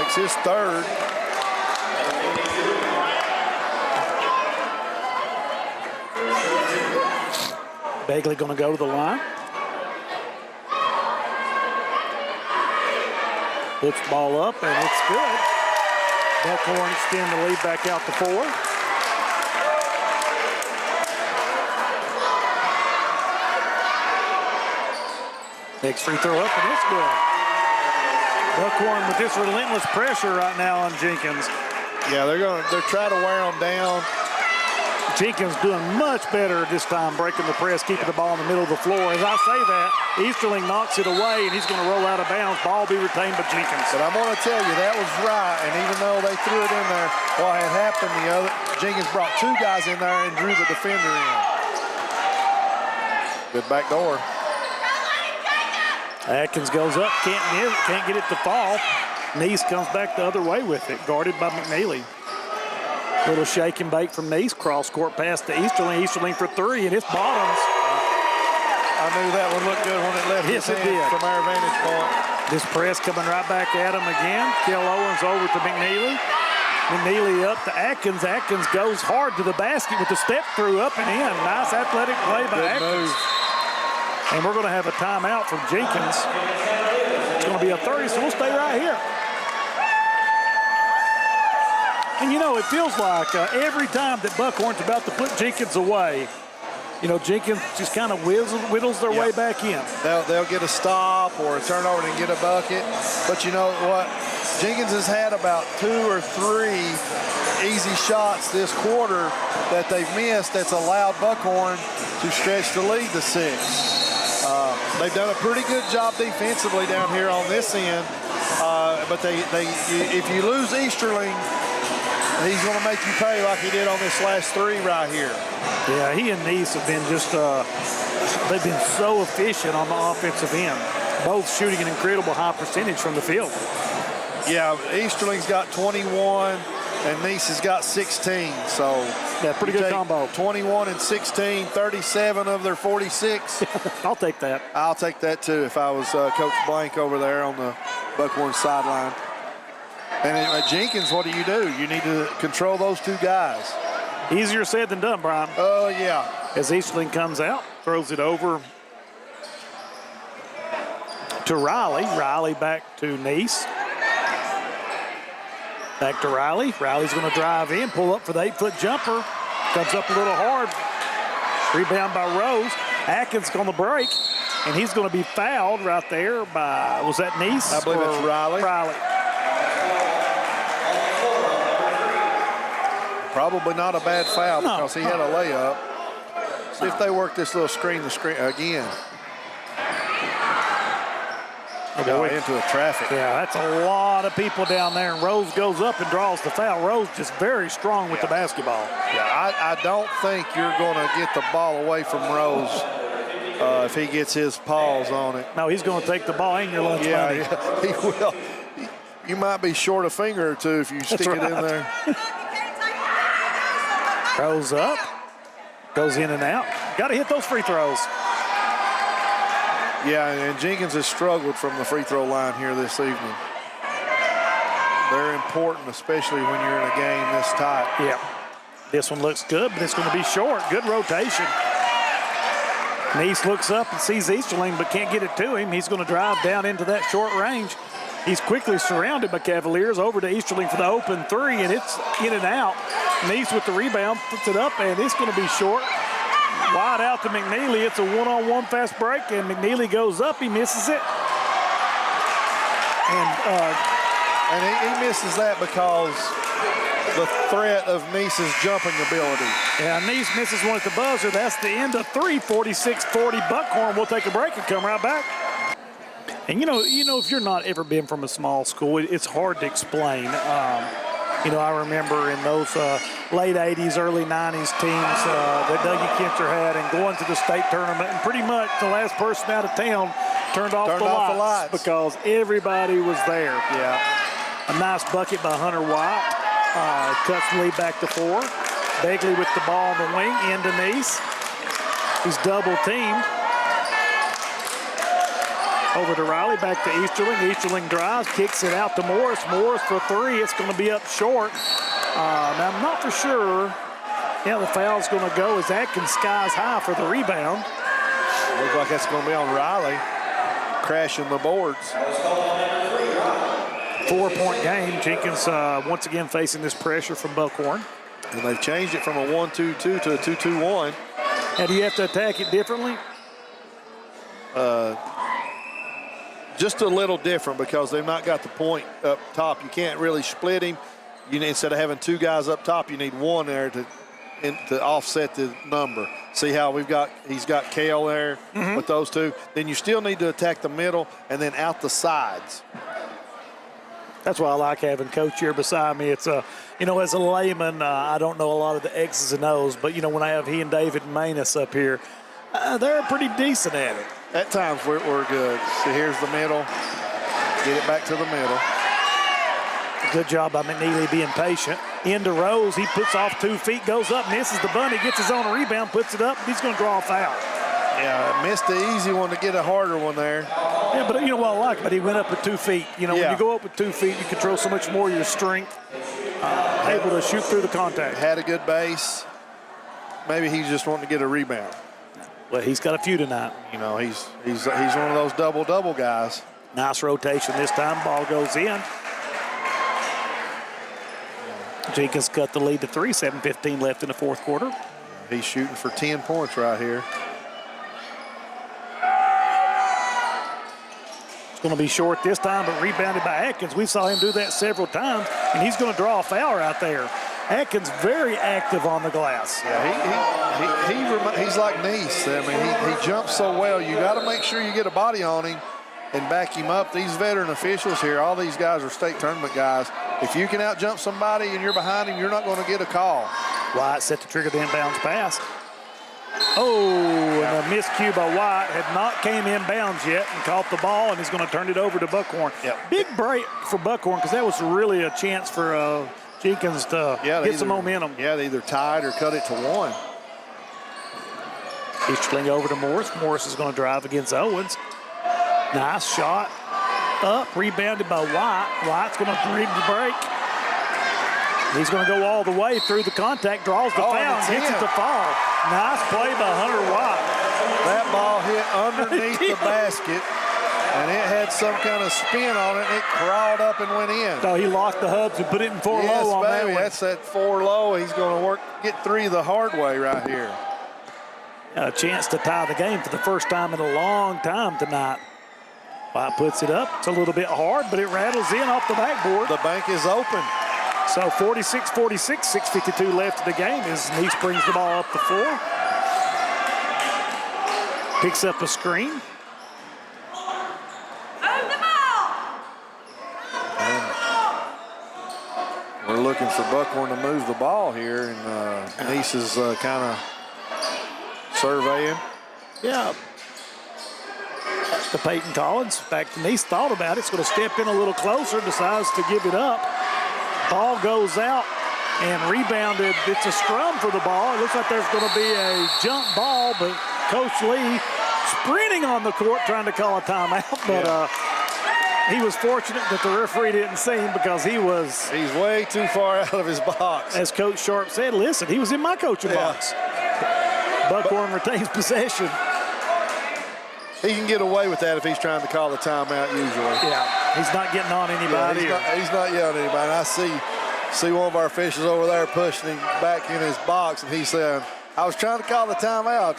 Makes his third. Begley going to go to the line. Puts the ball up, and it's good. Buckhorn extend the lead back out to 4. Next free throw up, and it's good. Buckhorn with this relentless pressure right now on Jenkins. Yeah, they're trying to wear him down. Jenkins doing much better this time, breaking the press, keeping the ball in the middle of the floor. As I say that, Easterling knocks it away, and he's going to roll out of bounds. Ball be retained by Jenkins. But I'm going to tell you, that was right. And even though they threw it in there, what had happened, Jenkins brought 2 guys in there and drew the defender in. Good back door. Atkins goes up, can't get it to fall. Neese comes back the other way with it, guarded by McNeely. Little shake and bake from Neese. Cross court pass to Easterling. Easterling for 3, and it's bottoms. I knew that would look good when it left his hand from our vantage point. This press coming right back at him again. Kel Owens over to McNeely. McNeely up to Atkins. Atkins goes hard to the basket with the step through up and in. Nice athletic play by Good Atkins. move. And we're going to have a timeout from Jenkins. It's going to be a 30, so we'll stay right here. And, you know, it feels like every time that Buckhorn's about to put Jenkins away, you know, Jenkins just kind of whittles their way back in. They'll get a stop or a turnover and get a bucket. But you know what? Jenkins has had about 2 or 3 easy shots this quarter that they've missed that's allowed Buckhorn to stretch the lead to 6. They've done a pretty good job defensively down here on this end. But if you lose Easterling, he's going to make you pay like he did on this last 3 right here. Yeah, he and Neese have been just, they've been so efficient on the offensive end. Both shooting an incredible high percentage from the field. Yeah, Easterling's got 21 and Neese has got 16. So yeah, pretty good combo. 21 and 16, 37 of their 46. I'll take that. I'll take that too if I was Coach Blank over there on the Buckhorn sideline. And Jenkins, what do? You need to control those 2 guys. Easier said than done, Brian. Oh, yeah. As Easterling comes out, throws it over to Riley. Riley back to Neese. Back to Riley. Riley's going to drive in, pull up for the 8-foot jumper. Comes up a little hard. Rebound by Rose. Atkins on the break, and he's going to be fouled right there by, was that Neese? I believe it's Riley. Riley. Probably not a bad foul because he had a layup. See if they work this little screen again. Going into the traffic. Yeah, that's a lot of people down there, and Rose goes up and draws the foul. Rose just very strong with the basketball. Yeah, I don't think you're going to get the ball away from Rose if he gets his paws on it. No, he's going to take the ball and your lunch money. Yeah, he will. You might be short a finger or 2 if you stick it in there. Rose up, goes in and out. Got to hit those free throws. Yeah, and Jenkins has struggled from the free throw line here this evening. They're important, especially when you're in a game this tight. Yeah. This one looks good, but it's going to be short. Good rotation. Neese looks up and sees Easterling, but can't get it to him. He's going to drive down into that short range. He's quickly surrounded by Cavaliers. Over to Easterling for the open three, and it's in and out. Neese with the rebound, puts it up, and it's going to be short. Wide out to McNeely. It's a one-on-one fast break, and McNeely goes up. He misses it. And he misses that because the threat of Neese's jumping ability. Yeah, Neese misses one at the buzzer. That's the end of 3, 46-40. Buckhorn will take a break and come right back. And, you know, if you're not ever been from a small school, it's hard to explain. I remember in those late 80s, early 90s teams that Dougie Kincher had and going to the state tournament, and pretty much the last person out of town turned off the lights because everybody was there. Yeah. A nice bucket by Hunter White. Cuts the lead back to 4. Begley with the ball on the wing, into Neese. He's double teamed. Over to Riley, back to Easterling. Easterling drives, kicks it out to Morris. Morris for 3. It's going to be up short. Now, I'm not for sure. Yeah, the foul's going to go as Atkins skies high for the rebound. Looks like that's going to be on Riley, crashing the boards. 4-point game. Jenkins once again facing this pressure from Buckhorn. And they've changed it from a 1-2-2 to a 2-2-1. And do you have to attack it differently? Just a little different because they've not got the point up top. You can't really split him. Instead of having 2 guys up top, you need 1 there to offset the number. See how he's got Kale there with those 2. Then you still need to attack the middle and then out the sides. That's why I like having Coach here beside me. It's as a layman, I don't know a lot of the X's and O's, but when I have he and David Manus up here, they're pretty decent at it. At times we're good. See, here's the middle. Get it back to the middle. Good job by McNeely being patient. Into Rose, he puts off 2 feet, goes up, misses the bunny, gets his own rebound, puts it up. He's going to draw a foul. Yeah, missed the easy one to get a harder one there. Yeah, but you know what I like? But he went up with 2 feet. When you go up with 2 feet, you control so much more of your strength. Able to shoot through the contact. Had a good base. Maybe he's just wanting to get a rebound. Well, he's got a few tonight. He's one of those double-double guys. Nice rotation this time. Ball goes in. Jenkins cut the lead to 3. 7:15 left in the 4th quarter. He's shooting for 10 points right here. It's going to be short this time, but rebounded by Atkins. We saw him do that several times, and he's going to draw a foul right there. Atkins very active on the glass. Yeah, he's like Neese. I mean, he jumps so well. You got to make sure you get a body on him and back him up. These veteran officials here, all these guys are state tournament guys. If you can out-jump somebody and you're behind him, you're not going to get a call. White set to trigger the inbounds pass. Oh, and a miscue by White had not came inbounds yet and caught the ball, and he's going to turn it over to Buckhorn. Yep. Big break for Buckhorn because that was really a chance for Jenkins to get some momentum. Yeah, they either tied or cut it to 1. Easterling over to Morris. Morris is going to drive against Owens. Nice shot. Up, rebounded by White. White's going to rig the break. He's going to go all the way through the contact, draws the foul, hits it to fall. Nice play by Hunter White. That ball hit underneath the basket, and it had some kind of spin on it, and it crawled up and went in. So he locked the hubs and put it in 4 low on that one. That's that 4 low. He's going to get 3 the hard way right here. A chance to tie the game for the first time in a long time tonight. White puts it up. It's a little bit hard, but it rattles in off the backboard. The bank is open. So 46-46, 6:52 left in the game as Neese brings the ball up the floor. Picks up a screen. We're looking for Buckhorn to move the ball here, and Neese is kind of surveying. Yeah. To Peyton Collins. Back to Neese. Thought about it. It's going to step in a little closer. Decides to give it up. Ball goes out and rebounded. It's a scrum for the ball. It looks like there's going to be a jump ball, but Coach Lee sprinting on the court trying to call a timeout, but he was fortunate that the referee didn't see him because he's way too far out of his box. As Coach Sharp said, listen, he was in my coaching box. Buckhorn retains possession. He can get away with that if he's trying to call the timeout usually. Yeah, he's not getting on anybody. He's not yelling at anybody. I see one of our officials over there pushing him back in his box, and he's saying, I was trying to call the timeout,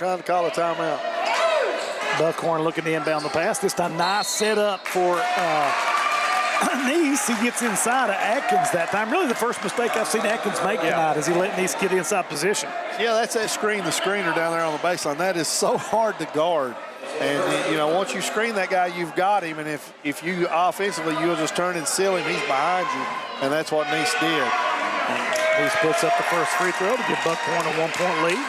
Buckhorn looking to inbound the pass. This time, nice setup for Neese. He gets inside of Atkins that time. Really the first mistake I've seen Atkins make tonight is he let Neese get inside position. Yeah, that's that screen, the screener down there on the baseline. That is so hard to guard. And, you know, once you screen that guy, you've got him. And if you offensively, you'll just turn and seal him, he's behind you. And that's what Neese did. Neese puts up the first free throw to give Buckhorn a 1-point lead.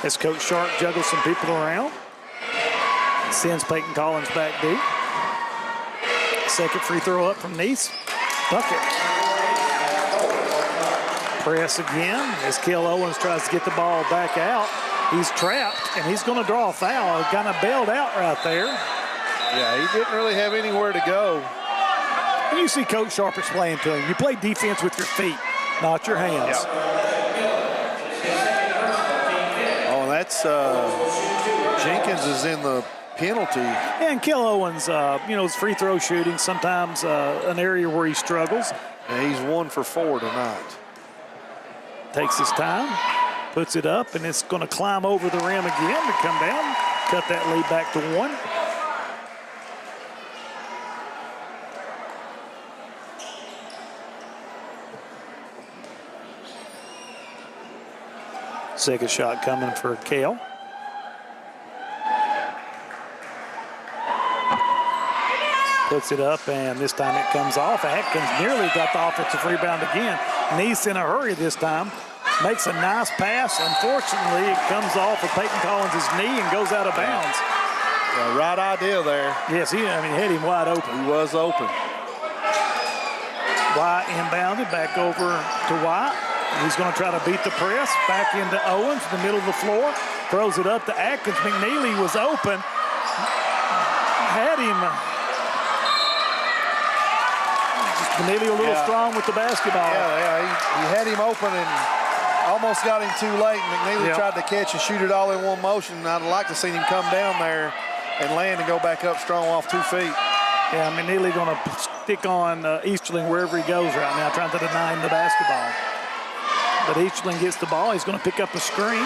As Coach Sharp juggles some people around. Sends Peyton Collins back deep. Second free throw up from Neese. Bucket. Press again as Kel Owens tries to get the ball back out. He's trapped, and he's going to draw a foul. Kind of bailed out right there. Yeah, he didn't really have anywhere to go. And you see Coach Sharp explain to him, you play defense with your feet, not your hands. Oh, that's Jenkins is in the penalty. And Kel Owens, his free throw shooting, sometimes an area where he struggles. And he's 1 for 4 tonight. Takes his time, puts it up, and it's going to climb over the rim again to come down, cut that lead back to 1. Second shot coming for Kale. Puts it up, and this time it comes off. Atkins nearly got the offensive rebound again. Neese in a hurry this time. Makes a nice pass. Unfortunately, it comes off of Peyton Collins' knee and goes out of bounds. Yeah, right idea there. Yes, he hit him wide open. He was open. White inbounded back over to White. He's going to try to beat the press. Back into Owens, the middle of the floor. Throws it up to Atkins. McNeely was open. Had him. McNeely a little strong with the basketball. Yeah, he had him open and almost got him too late. McNeely tried to catch and shoot it all in one motion. And I'd like to see him come down there and land and go back up strong off 2 feet. Yeah, McNeely going to stick on Easterling wherever he goes right now, trying to deny him the basketball. But Easterling gets the ball. He's going to pick up a screen.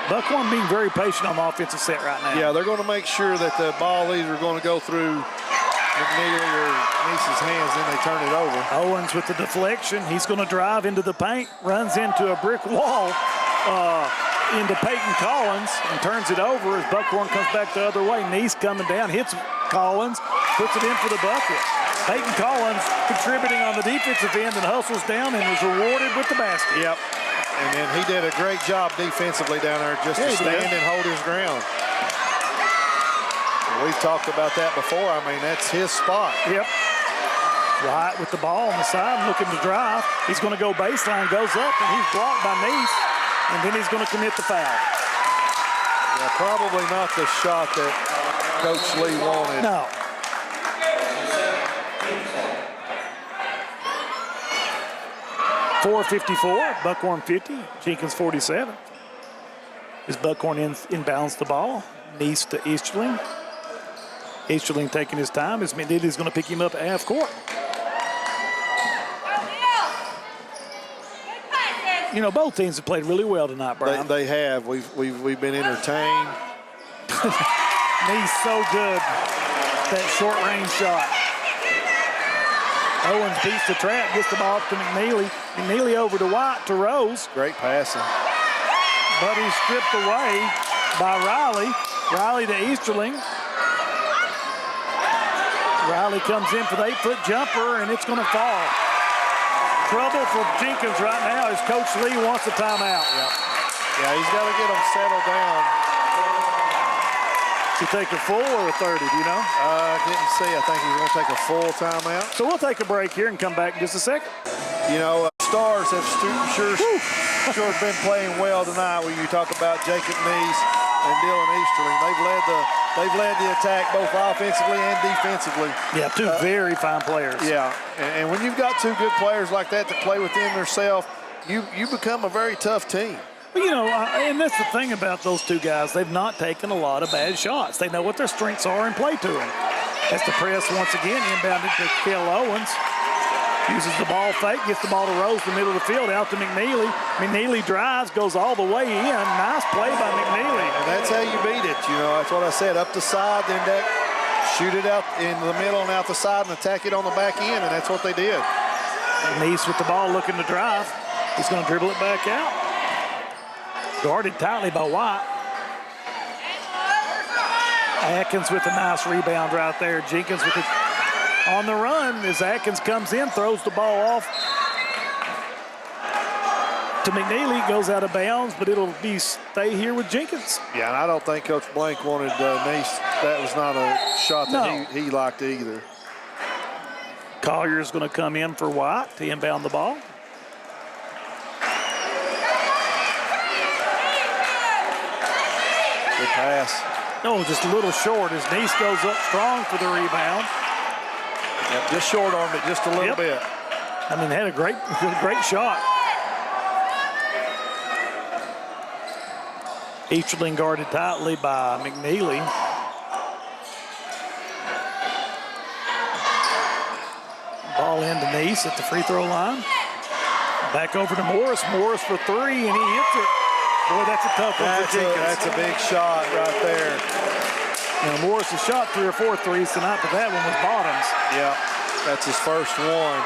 Buckhorn being very patient on the offensive set right now. Yeah, they're going to make sure that the ball either going to go through McNeely or Neese's hands, then they turn it over. Owens with the deflection. He's going to drive into the paint, runs into a brick wall into Peyton Collins and turns it over as Buckhorn comes back the other way. Neese coming down, hits Collins, puts it in for the bucket. Peyton Collins contributing on the defensive end and hustles down and was rewarded with the basket. Yep. And then he did a great job defensively down there just to stand and hold his ground. We've talked about that before. I mean, that's his spot. Yep. White with the ball on the side, looking to drive. He's going to go baseline, goes up, and he's blocked by Neese. And then he's going to commit the foul. Yeah, probably not the shot that Coach Lee wanted. No. .454, Buckhorn 50, Jenkins 47. As Buckhorn inbounds the ball, Neese to Easterling. Easterling taking his time as McNeely's going to pick him up at half court. You know, both teams have played really well tonight, Brian. They have. We've been entertained. Neese so good. That short range shot. Owens beats the trap, gets the ball up to McNeely. McNeely over to White to Rose. Great passing. But he's stripped away by Riley. Riley to Easterling. Riley comes in for the 8-foot jumper, and it's going to fall. Trouble for Jenkins right now as Coach Lee wants a timeout. Yeah, he's got to get them settled down. To take a full or a 30, do you know? I didn't see. I think he's going to take a full timeout. So we'll take a break here and come back in just a second. You know, Stars have sure sure have been playing well tonight when you talk about Jacob Neese and Dylan Easterling. They've led the attack both offensively and defensively. Yeah, two very fine players. Yeah, and when you've got two good players like that to play within themselves, you become a very tough team. Well, you know, and that's the thing about those two guys. They've not taken a lot of bad shots. They know what their strengths are and play to them. As the press once again inbounded to Kel Owens. Uses the ball fake, gets the ball to Rose in the middle of the field, out to McNeely. McNeely drives, goes all the way in. Nice play by McNeely. And that's how you beat it. You know, that's what I said. Up the side, then shoot it out in the middle and out the side and attack it on the back end, and that's what they did. Neese with the ball looking to drive. He's going to dribble it back out. Guarded tightly by White. Atkins with a nice rebound right there. Jenkins with it on the run as Atkins comes in, throws the ball off to McNeely, goes out of bounds, but it'll stay here with Jenkins. Yeah, and I don't think Coach Blank wanted Neese. That was not a shot that he liked either. Collier's going to come in for White to inbound the ball. Good pass. No, just a little short as Neese goes up strong for the rebound. Yep, just short-armed it just a little bit. I mean, had a great shot. Easterling guarded tightly by McNeely. Ball into Neese at the free throw line. Back over to Morris. Morris for three, and he hits it. Boy, that's a tough one for Jenkins. That's a big shot right there. You know, Morris has shot 3 or 4 threes tonight, but that one was bottoms. Yeah, that's his first one.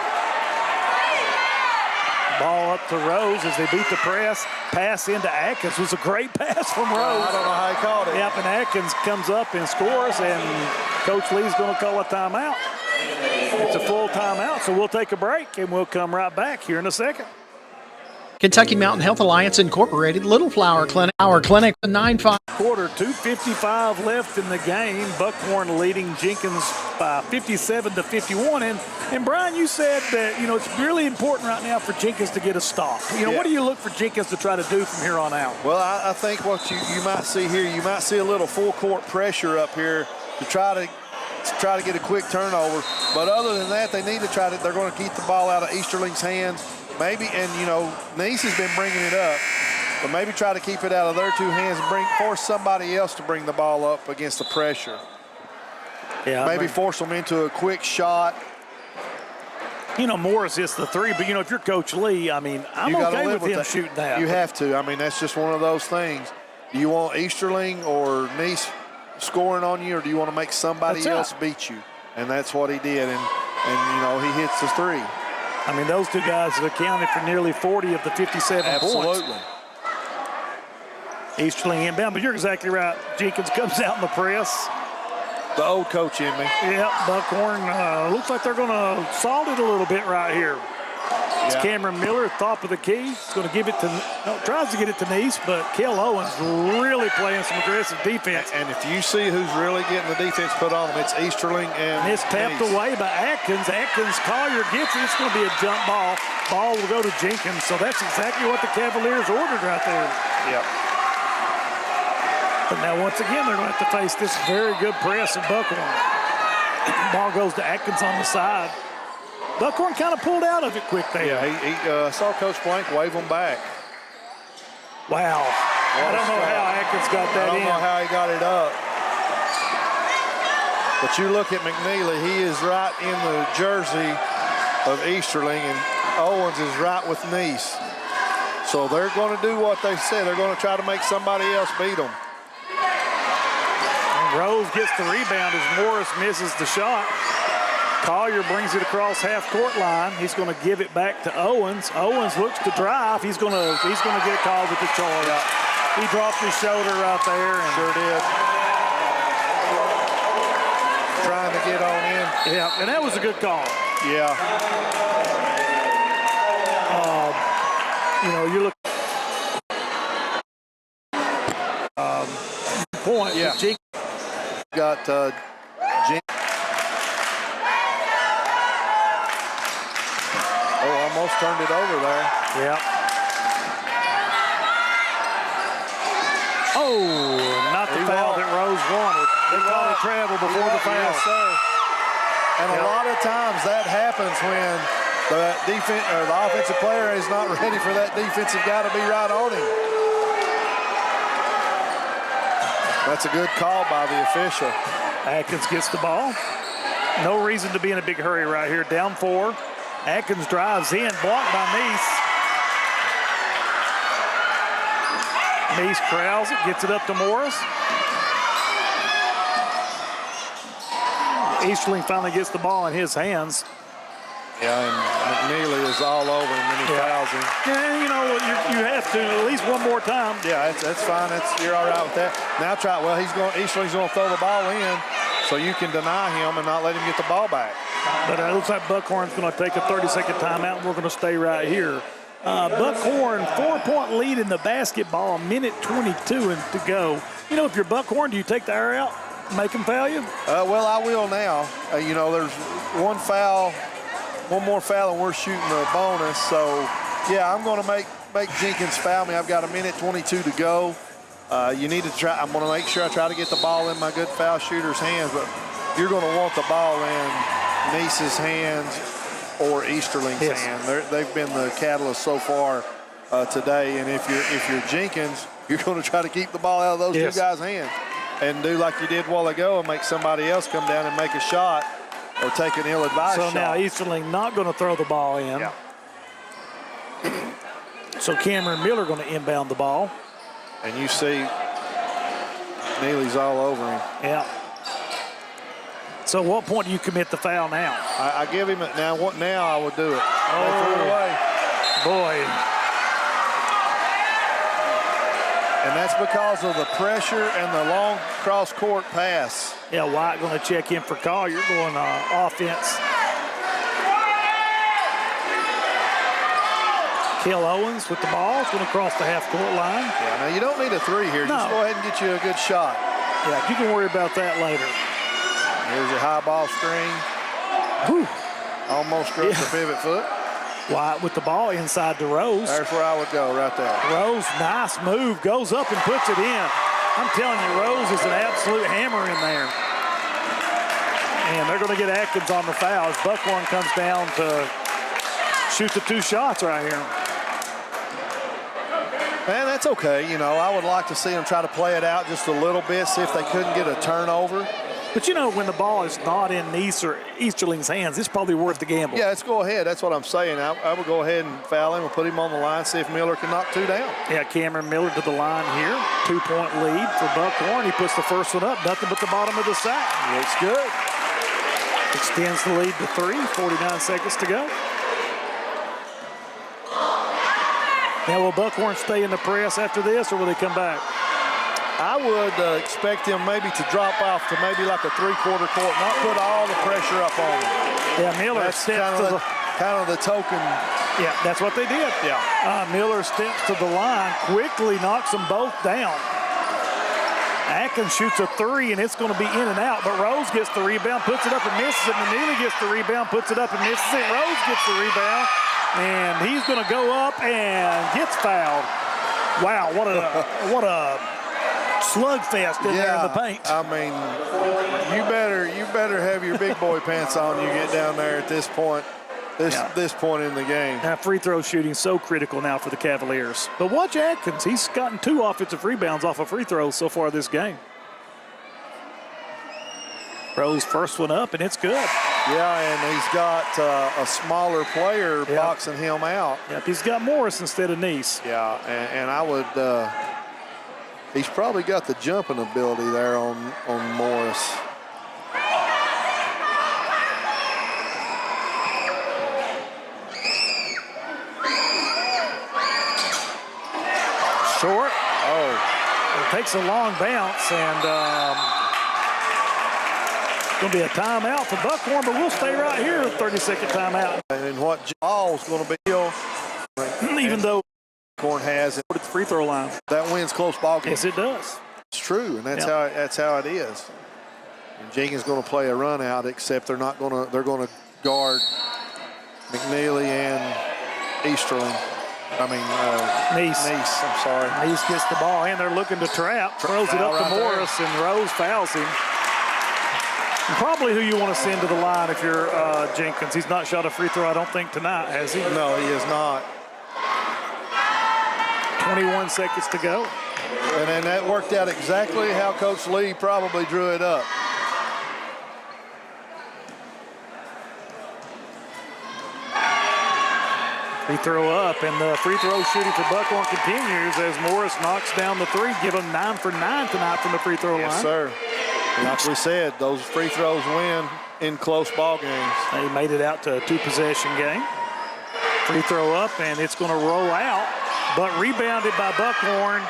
Ball up to Rose as they beat the press. Pass into Atkins. It was a great pass from Rose. I don't know how he caught it. Yep, and Atkins comes up and scores, and Coach Lee's going to call a timeout. It's a full timeout, so we'll take a break, and we'll come right back here in a second. Kentucky Mountain Health Alliance Incorporated Little Flower Clinic. Our clinic 9-5. Quarter, 2:55 left in the game. Buckhorn leading Jenkins by 57-51. And Brian, you said that, you know, it's really important right now for Jenkins to get a stop. You know, what do you look for Jenkins to try to do from here on out? Well, I think what you might see here, you might see a little full court pressure up here to try to get a quick turnover. But other than that, they need to they're going to keep the ball out of Easterling's hands. Maybe, and you know, Neese has been bringing it up, but maybe try to keep it out of their two hands and force somebody else to bring the ball up against the pressure. Yeah, maybe force them into a quick shot. You know, Morris hits the three, but you know, if you're Coach Lee, I mean, I'm okay with him shooting that. You have to. I mean, that's just one of those things. Do you want Easterling or Neese scoring on you, or do you want to make somebody else beat you? And that's what he did, and you know, he hits the three. I mean, those two guys have accounted for nearly 40 of the 57 points. Absolutely. Easterling inbound, but you're exactly right. Jenkins comes out in the press. The old coach in me. Yeah, Buckhorn looks like they're going to salt it a little bit right here. It's Cameron Miller, top of the key. He's going to give it to, tries to get it to Neese, but Kel Owens really playing some aggressive defense. And if you see who's really getting the defense put on them, it's Easterling and it's tapped away by Atkins. Collier gets it. It's going to be a jump ball. Ball will go to Jenkins. So that's exactly what the Cavaliers ordered right there. Yep. But now once again, they're going to have to face this very good press of Buckhorn. Ball goes to Atkins on the side. Buckhorn kind of pulled out of it quick there. Yeah, he saw Coach Blank wave him back. Wow. I don't know how Atkins got that in. I don't know how he got it up. But you look at McNeely, he is right in the jersey of Easterling, and Owens is right with Neese. So they're going to do what they said. They're going to try to make somebody else beat them. And Rose gets the rebound as Morris misses the shot. Collier brings it across half-court line. He's going to give it back to Owens. Owens looks to drive. He's going to get called with the charge. Yeah. He dropped his shoulder right there. And sure did. Trying to get on in. Yeah, and that was a good call. Yeah. You know, you look point. Yeah. Got Jenkins. Oh, almost turned it over there. Yeah. Oh, not the foul that Rose wanted. They called a travel before the foul. Yes, sir. And a lot of times that happens when the defense or the offensive player is not ready for that defensive guy to be right on him. That's a good call by the official. Atkins gets the ball. No reason to be in a big hurry right here. Down 4. Atkins drives in, blocked by Neese. Neese corrals it, gets it up to Morris. Easterling finally gets the ball in his hands. Yeah, and McNeely is all over him when he fouls him. Yeah, you know, you have to at least one more time. Yeah, that's fine. You're all right with that. Now try. Well, Easterling's going to throw the ball in, so you can deny him and not let him get the ball back. But it looks like Buckhorn's going to take a 30-second timeout, and we're going to stay right here. Buckhorn, 4-point lead in the basketball, 1:22 to go. You know, if you're Buckhorn, do you take the air out, make him foul you? Well, I will now. You know, there's one more foul, and we're shooting a bonus. So, yeah, I'm going to make Jenkins foul me. I've got 1:22 to go. You need to try. I'm going to make sure I try to get the ball in my good foul shooter's hands, but you're going to want the ball in Neese's hands or Easterling's hand. They've been the catalyst so far today. And if you're Jenkins, you're going to try to keep the ball out of those two guys' hands and do like you did a while ago and make somebody else come down and make a shot or take an ill-advised shot. So now Easterling not going to throw the ball in. Yeah. So Cameron Miller going to inbound the ball. And you see Neely's all over him. Yeah. So at what point do you commit the foul now? I give him it now. What now? I would do it. They threw it away. Boy. And that's because of the pressure and the long cross-court pass. Yeah, White going to check in for call. You're going offense. Kel Owens with the ball. It's going to cross the half-court line. Yeah, now you don't need a three here. No. Just go ahead and get you a good shot. Yeah, you can worry about that later. Here's your high ball screen. Whew. Almost struck the pivot foot. White with the ball inside to Rose. There's where I would go right there. Rose, nice move, goes up and puts it in. I'm telling you, Rose is an absolute hammer in there. And they're going to get Atkins on the foul as Buckhorn comes down to shoot the 2 shots right here. Man, that's okay. You know, I would like to see them try to play it out just a little bit, see if they couldn't get a turnover. But you know, when the ball is not in Neese or Easterling's hands, it's probably worth the gamble. Yeah, let's go ahead. That's what I'm saying. I would go ahead and foul him and put him on the line, see if Miller can knock 2 down. Yeah, Cameron Miller to the line here. 2-point lead for Buckhorn. He puts the first one up, nothing but the bottom of the sack. Looks good. Extends the lead to 3, 49 seconds to go. Now, will Buckhorn stay in the press after this, or will they come back? I would expect him maybe to drop off to maybe like a 3/4 court, not put all the pressure up on him. Yeah, Miller That's steps to kind of the token. Yeah, that's what they did. Yeah. Miller steps to the line, quickly knocks them both down. Atkins shoots a 3, and it's going to be in and out, but Rose gets the rebound, puts it up and misses it. Manili gets the rebound, puts it up and misses it. Rose gets the rebound, and he's going to go up and gets fouled. Wow, what a slugfest in there in the paint. I mean, you better have your big boy pants on. You get down there at this point. This point in the game. Now, free throw shooting so critical now for the Cavaliers. But watch Atkins. He's gotten 2 offensive rebounds off of free throws so far this game. Rose first one up, and it's good. Yeah, and he's got a smaller player boxing him out. Yep, he's got Morris instead of Neese. Yeah, and I would he's probably got the jumping ability there on Morris. Short. Oh. It takes a long bounce, and going to be a timeout for Buckhorn, but we'll stay right here, 30-second timeout. And what Ball's going to be, even though Buckhorn has it, at the free throw line. That wins close ball game. Yes, it does. It's true, and that's how it is. And Jenkins going to play a run out, except they're not going to. They're going to guard McNeely and Easterling. Neese. I'm sorry. Neese gets the ball, and they're looking to trap. Throws it up to Morris, and Rose fouls him. And probably who you want to send to the line if you're Jenkins. He's not shot a free throw, I don't think, tonight, has he? No, he is not. 21 seconds to go. And then that worked out exactly how Coach Lee probably drew it up. Free throw up, and the free throw shooting for Buckhorn continues as Morris knocks down the three. Give them 9 for 9 tonight from the free throw line. Yes, sir. Like we said, those free throws win in close ball games. They made it out to a two-possession game. Free throw up, and it's going to roll out, but rebounded by Buckhorn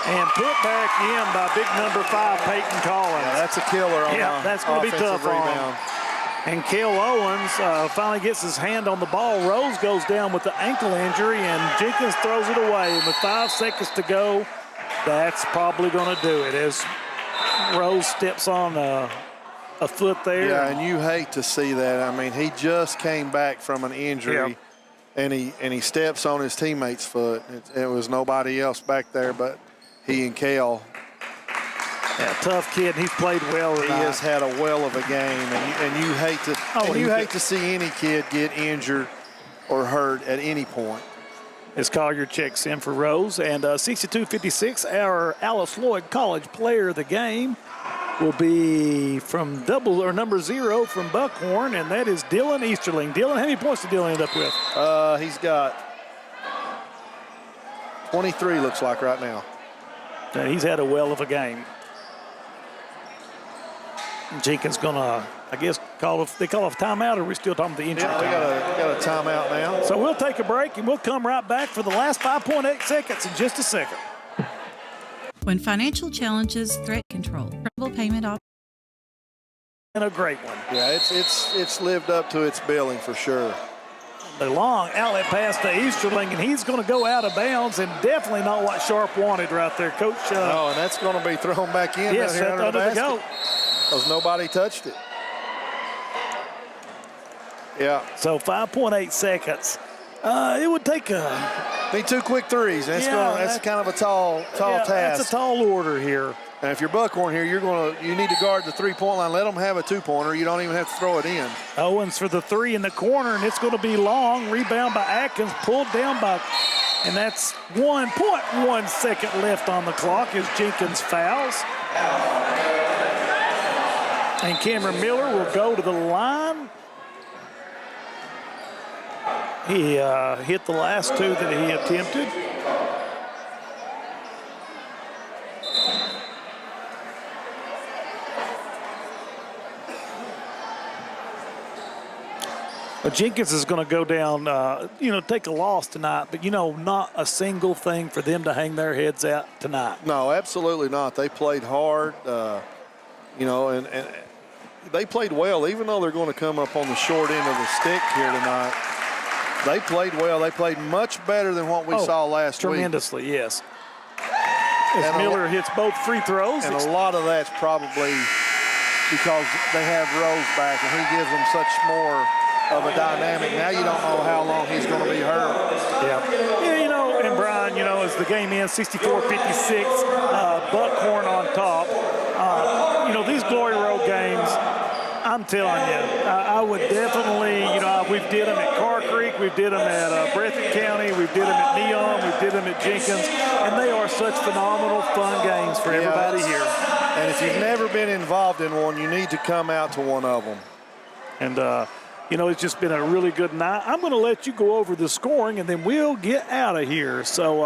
and put back in by big number 5, Peyton Collins. Yeah, that's a killer on that's going to be tough on him. And Cale Owens finally gets his hand on the ball. Rose goes down with the ankle injury, and Jenkins throws it away. And with 5 seconds to go, that's probably going to do it as Rose steps on a foot there. Yeah, and you hate to see that. I mean, he just came back from an injury, and he steps on his teammate's foot. It was nobody else back there but he and Cale. Yeah, tough kid. He's played well tonight. He has had a well of a game, and you hate to hate to see any kid get injured or hurt at any point. As Collier checks in for Rose, and 62-56, our Alice Lloyd College player of the game will be from number 0 from Buckhorn, and that is Dylan Easterling. Dylan, how many points did Dylan end up with? He's got 23, looks like right now. He's had a well of a game. Jenkins gonna, I guess, call a timeout, or are we still talking about the injury? Yeah, we got a timeout now. So we'll take a break, and we'll come right back for the last 5.8 seconds in just a second. When financial challenges threaten control, flexible payment options. And a great one. Yeah, it's lived up to its billing for sure. The long outlet pass to Easterling, and he's going to go out of bounds, and definitely not what Sharp wanted right there, Coach. No, and that's going to be thrown back in. Yes, right under the goat. Because nobody touched it. Yeah. So 5.8 seconds. It would take need 2 quick threes. That's kind of a tall task. That's a tall order here. And if you're Buckhorn here, you need to guard the 3-point line. Let them have a 2-pointer. You don't even have to throw it in. Owens for the 3 in the corner, and it's going to be long. Rebound by Atkins, pulled down by, and that's 1.1 second left on the clock as Jenkins fouls. And Cameron Miller will go to the line. He hit the last 2 that he attempted. But Jenkins is going to go down, take a loss tonight, but, not a single thing for them to hang their heads at tonight. No, absolutely not. They played hard, and they played well, even though they're going to come up on the short end of the stick here tonight. They played well. They played much better than what we saw last week. Tremendously, yes. As Miller hits both free throws. And a lot of that's probably because they have Rose back, and he gives them such more of a dynamic. Now you don't know how long he's going to be hurt. Yeah, and Brian, as the game ends, 64-56, Buckhorn on top. These Glory Road games, I'm telling you, I would definitely, we've did them at Car Creek, we've did them at Breathitt County, we've did them at Neon, we've did them at Jenkins, and they are such phenomenal fun games for everybody here. And if you've never been involved in one, you need to come out to one of them. And, it's just been a really good night. I'm going to let you go over the scoring, and then we'll get out of here. So,